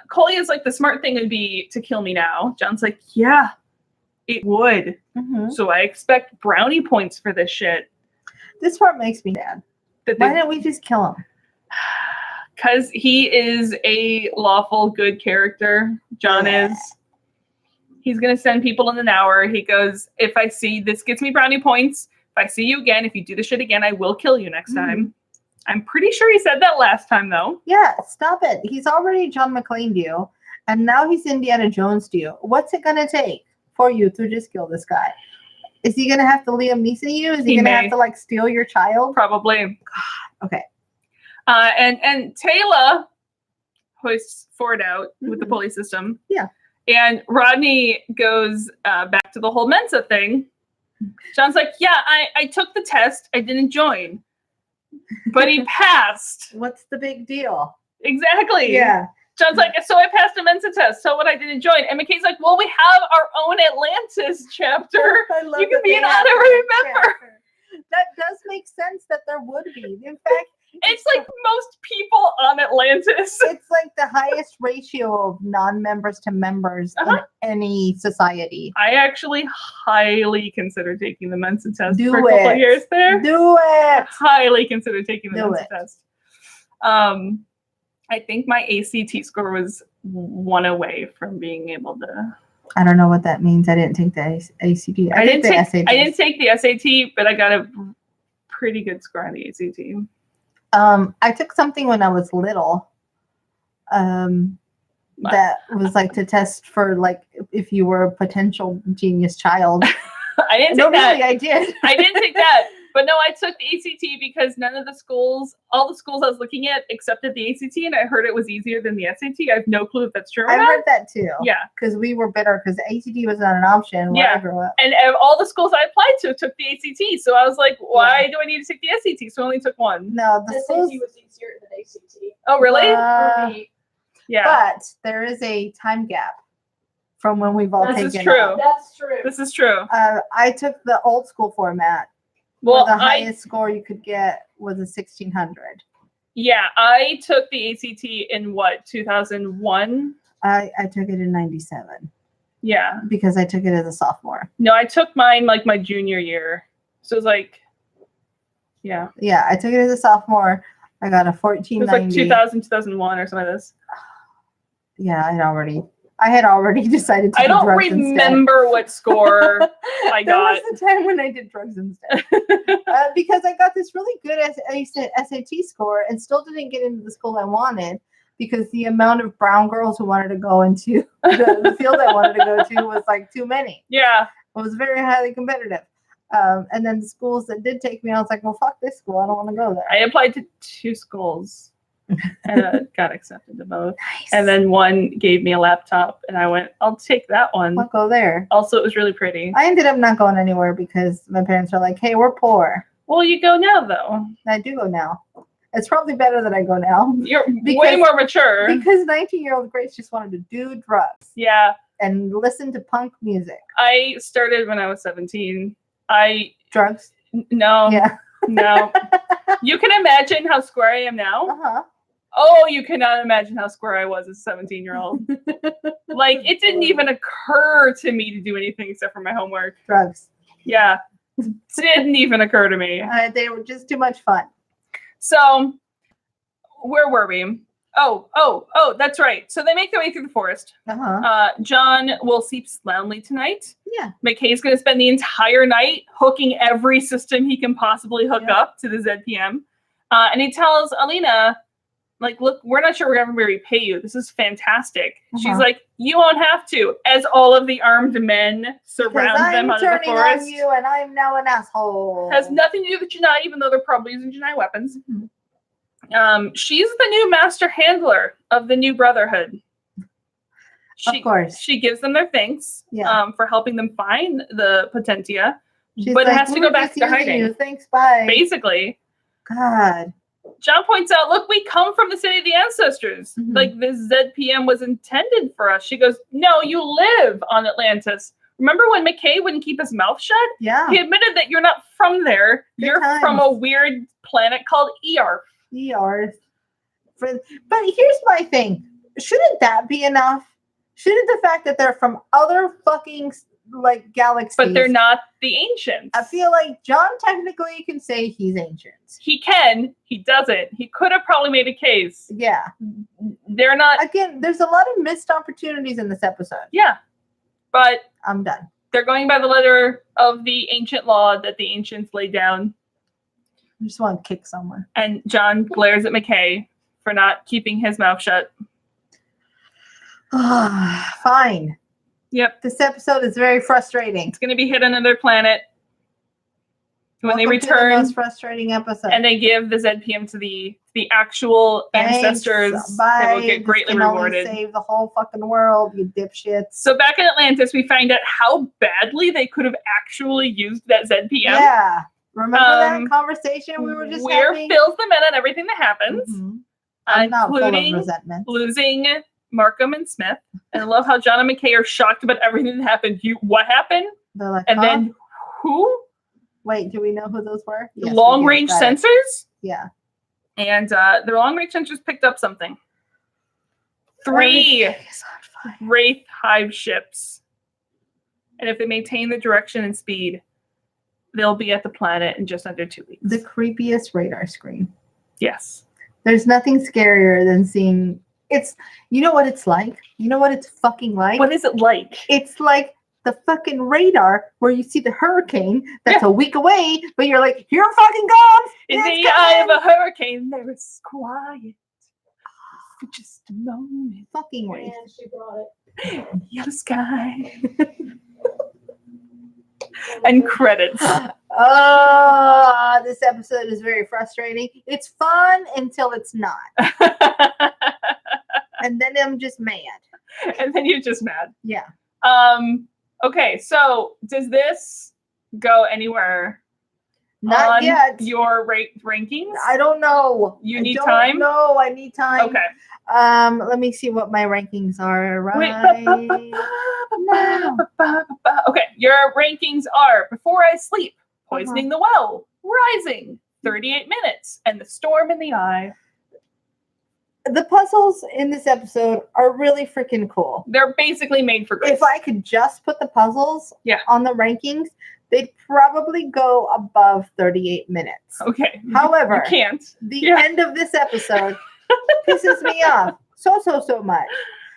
Speaker 1: Kolya's like, the smart thing would be to kill me now. John's like, yeah, it would.
Speaker 2: Mhm.
Speaker 1: So I expect brownie points for this shit.
Speaker 2: This part makes me mad. Why didn't we just kill him?
Speaker 1: Because he is a lawful good character. John
Speaker 2: Yeah.
Speaker 1: is. He's going to send people in an hour. He goes, if I see this gets me brownie points. If I see you again, if you do the shit again, I will kill you next time. I'm pretty sure he said that last time, though.
Speaker 2: Yeah, stop it. He's already John McClane to you, and now he's Indiana Jones to you. What's it gonna take for you to just kill this guy? Is he gonna have to Liam Neeson you? Is he gonna
Speaker 1: may.
Speaker 2: have to like steal your child?
Speaker 1: Probably.
Speaker 2: Okay.
Speaker 1: And Taylor hoists Ford out with the pulley system.
Speaker 2: Yeah.
Speaker 1: And Rodney goes back to the whole Mensa thing. John's like, yeah, I took the test. I didn't join. But he passed.
Speaker 2: What's the big deal?
Speaker 1: Exactly.
Speaker 2: Yeah.
Speaker 1: John's like, so I passed a Mensa test. So what? I didn't join. And McKay's like, well, we have our own Atlantis chapter.
Speaker 2: I love
Speaker 1: You can
Speaker 2: that
Speaker 1: be
Speaker 2: they
Speaker 1: an
Speaker 2: have
Speaker 1: honorary
Speaker 2: that
Speaker 1: member.
Speaker 2: chapter. That does make sense that there would be. In fact,
Speaker 1: It's like most people on Atlantis.
Speaker 2: it's like the highest ratio of non-members to members in any society.
Speaker 1: I actually highly consider taking the Mensa test
Speaker 2: Do
Speaker 1: for a couple
Speaker 2: it.
Speaker 1: of years there.
Speaker 2: Do it.
Speaker 1: Highly consider taking the
Speaker 2: Do
Speaker 1: Mensa
Speaker 2: it.
Speaker 1: test. I think my ACT score was one away from being able to.
Speaker 2: I don't know what that means. I didn't take the ACT.
Speaker 1: I didn't
Speaker 2: the
Speaker 1: take. I didn't take the SAT, but I got a pretty good score on the ACT.
Speaker 2: I took something when I was little. That was like to test for like if you were a potential genius child.
Speaker 1: I didn't
Speaker 2: No,
Speaker 1: take that.
Speaker 2: really, I did.
Speaker 1: I didn't take that. But no, I took the ACT because none of the schools, all the schools I was looking at accepted the ACT, and I heard it was easier than the SAT. I have no clue if that's true or
Speaker 2: I
Speaker 1: not.
Speaker 2: heard that too.
Speaker 1: Yeah.
Speaker 2: Because we were bitter because ACT was not an option when
Speaker 1: Yeah.
Speaker 2: I grew up.
Speaker 1: And all the schools I applied to took the ACT. So I was like, why do I need to take the SAT? So I only took one.
Speaker 2: No, the
Speaker 3: The
Speaker 2: schools.
Speaker 3: SAT was easier than ACT.
Speaker 1: Oh, really?
Speaker 3: For me.
Speaker 1: Yeah.
Speaker 2: But there is a time gap from when we've all
Speaker 1: This
Speaker 2: taken
Speaker 1: is
Speaker 2: it.
Speaker 1: true.
Speaker 3: That's true.
Speaker 1: This is true.
Speaker 2: I took the old school format.
Speaker 1: Well,
Speaker 2: Where the
Speaker 1: I
Speaker 2: highest score you could get was a 1600.
Speaker 1: I took the ACT in what, 2001?
Speaker 2: I took it in 97
Speaker 1: Yeah.
Speaker 2: because I took it as a sophomore.
Speaker 1: No, I took mine like my junior year. So it was like, yeah.
Speaker 2: Yeah, I took it as a sophomore. I got a
Speaker 1: It was
Speaker 2: 1490.
Speaker 1: like 2000, 2001 or something like this.
Speaker 2: Yeah, I had already decided to
Speaker 1: I
Speaker 2: do
Speaker 1: don't
Speaker 2: drugs instead.
Speaker 1: remember what score I
Speaker 2: That
Speaker 1: got.
Speaker 2: was the time when I did drugs instead. Because I got this really good SAT score and still didn't get into the school I wanted because the amount of brown girls who wanted to go into the field I wanted to go to was like too many.
Speaker 1: Yeah.
Speaker 2: It was very highly competitive. And then the schools that did take me, I was like, well, fuck this school. I don't want to go there.
Speaker 1: I applied to 2 schools and got accepted to both.
Speaker 2: Nice.
Speaker 1: And then one gave me a laptop and I went, I'll take that one.
Speaker 2: I'll go there.
Speaker 1: Also, it was really pretty.
Speaker 2: I ended up not going anywhere because my parents are like, hey, we're poor.
Speaker 1: Well, you go now, though.
Speaker 2: I do go now. It's probably better that I go now.
Speaker 1: You're way
Speaker 2: Because-
Speaker 1: more mature.
Speaker 2: Because 19-year-old Grace just wanted to do drugs
Speaker 1: Yeah.
Speaker 2: and listen to punk music.
Speaker 1: I started when I was 17.
Speaker 2: Drugs.
Speaker 1: No.
Speaker 2: Yeah.
Speaker 1: No. You can imagine how square I am now.
Speaker 2: Uh-huh.
Speaker 1: Oh, you cannot imagine how square I was as a 17-year-old. Like, it didn't even occur to me to do anything except for my homework.
Speaker 2: Drugs.
Speaker 1: Yeah. Didn't even occur to me.
Speaker 2: They were just too much fun.
Speaker 1: So, where were we? Oh, that's right. So they make their way through the forest.
Speaker 2: Uh-huh.
Speaker 1: John will sleep soundly tonight.
Speaker 2: Yeah.
Speaker 1: McKay's going to spend the entire night hooking every system he can possibly hook up to the ZPM. And he tells Alina, like, look, we're not sure we're going to repay you. This is fantastic. She's like, you won't have to, as all of the armed men surround them out of the forest.
Speaker 2: On you and I'm now an asshole.
Speaker 1: Has nothing to do with Janai, even though they're probably using Janai weapons. She's the new master handler of the new Brotherhood.
Speaker 2: Of course.
Speaker 1: She gives them their thanks for helping them find the Potentia.
Speaker 2: She's
Speaker 1: but
Speaker 2: like,
Speaker 1: it has to go back to hiding.
Speaker 2: You. Thanks, bye.
Speaker 1: Basically.
Speaker 2: God.
Speaker 1: John points out, look, we come from the city of the ancestors. Like, this ZPM was intended for us. She goes, no, you live on Atlantis. Remember when McKay wouldn't keep his mouth shut?
Speaker 2: Yeah.
Speaker 1: He admitted that you're not from there. You're from a weird planet called Earth.
Speaker 2: But here's my thing. Shouldn't that be enough? Shouldn't the fact that they're from other fucking like galaxies?
Speaker 1: But they're not the ancients.
Speaker 2: I feel like John technically can say he's ancient.
Speaker 1: He can. He doesn't. He could have probably made a case.
Speaker 2: Yeah.
Speaker 1: They're not.
Speaker 2: Again, there's a lot of missed opportunities in this episode.
Speaker 1: Yeah. But
Speaker 2: I'm done.
Speaker 1: They're going by the letter of the ancient law that the ancients laid down.
Speaker 2: I just want to kick someone.
Speaker 1: And John glares at McKay for not keeping his mouth shut.
Speaker 2: Fine.
Speaker 1: Yep.
Speaker 2: This episode is very frustrating.
Speaker 1: It's going to be hit on another planet. When they return,
Speaker 2: to the most frustrating episode.
Speaker 1: And they give the ZPM to the actual ancestors, they will get greatly rewarded.
Speaker 2: Save the whole fucking world, you dipshits.
Speaker 1: So back in Atlantis, we find out how badly they could have actually used that ZPM.
Speaker 2: Yeah. Remember that conversation we were just having?
Speaker 1: Fills them in on everything that happens, including losing Markham and Smith. And I love how John and McKay are shocked about everything that happened. What happened?
Speaker 2: They're like,
Speaker 1: and then who?
Speaker 2: Wait, do we know who those were? Yes,
Speaker 1: long-range sensors?
Speaker 2: Yeah.
Speaker 1: And their long-range sensors picked up something. 3 Wraith Hive ships. And if they maintain the direction and speed, they'll be at the planet in just under 2 weeks.
Speaker 2: The creepiest radar screen.
Speaker 1: Yes.
Speaker 2: There's nothing scarier than seeing... You know what it's like? You know what it's fucking like?
Speaker 1: What is it like?
Speaker 2: It's like the fucking radar where you see the hurricane that's a week away, but you're like, here it fucking comes!
Speaker 1: In the eye of a hurricane, there is quiet for just a moment.
Speaker 2: Fucking wait.
Speaker 3: And she brought it.
Speaker 1: Yellow sky. And credits.
Speaker 2: This episode is very frustrating. It's fun until it's not. And then I'm just mad.
Speaker 1: And then you're just mad.
Speaker 2: Yeah.
Speaker 1: Okay, so does this go anywhere?
Speaker 2: Not yet.
Speaker 1: Your rankings?
Speaker 2: I don't know.
Speaker 1: You need time?
Speaker 2: No, I need time.
Speaker 1: Okay.
Speaker 2: Let me see what my rankings are right now.
Speaker 1: Okay, your rankings are Before I Sleep, Poisoning the Well, Rising, 38 Minutes, and The Storm in the Eye.
Speaker 2: The puzzles in this episode are really freaking cool.
Speaker 1: They're basically made for Grace.
Speaker 2: If I could just put the puzzles on the rankings, they'd probably go above 38 minutes.
Speaker 1: Okay.
Speaker 2: However,
Speaker 1: you can't.
Speaker 2: The end of this episode pisses me off so much.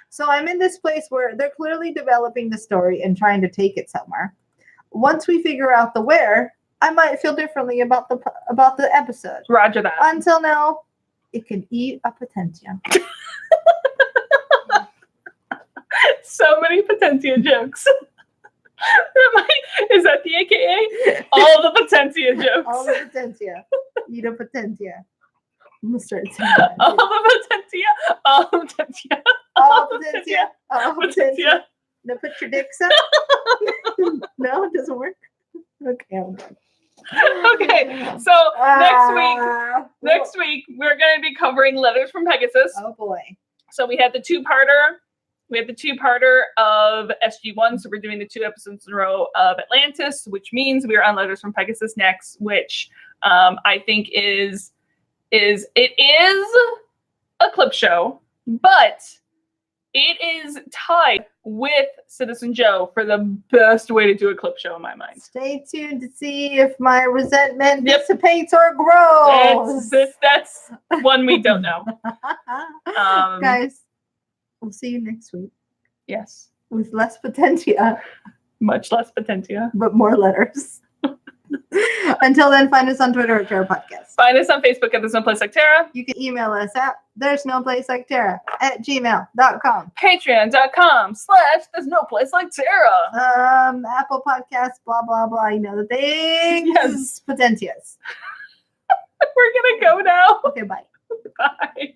Speaker 2: So I'm in this place where they're clearly developing the story and trying to take it somewhere. Once we figure out the where, I might feel differently about the episode.
Speaker 1: Roger that.
Speaker 2: Until now, it can eat a Potentia.
Speaker 1: So many Potentia jokes. Is that the AKA? All the Potentia jokes.
Speaker 2: All the Potentia. Eat a Potentia. I'm going to start saying that.
Speaker 1: All the Potentia. All the Potentia.
Speaker 2: All Potentia. All Potentia. Now put your dicks up. No, it doesn't work. Okay, I'm done.
Speaker 1: Okay, so next week we're going to be covering Letters from Pegasus.
Speaker 2: Oh boy!
Speaker 1: So we had the two-parter We have the two-parter of SG1, so we're doing the 2 episodes in a row of Atlantis, which means we are on Letters from Pegasus next, which I think is a clip show, but it is tied with Citizen Joe for the best way to do a clip show in my mind.
Speaker 2: Stay tuned to see if my resentment dissipates or grows.
Speaker 1: That's one we don't know.
Speaker 2: Guys, we'll see you next week
Speaker 1: Yes.
Speaker 2: with less potentia,
Speaker 1: Much less potentia.
Speaker 2: but more letters. Until then, find us on Twitter at Terra Podcast.
Speaker 1: Find us on Facebook at There's No Place Like Terra.
Speaker 2: You can email us at theresnoplaceliketerra@gmail.com.
Speaker 1: Patreon.com/There's No Place Like Terra.
Speaker 2: Apple Podcasts, blah, blah, blah. You know the things.
Speaker 1: Yes.
Speaker 2: Potentias.
Speaker 1: We're going to go now.
Speaker 2: Okay, bye.
Speaker 1: Bye.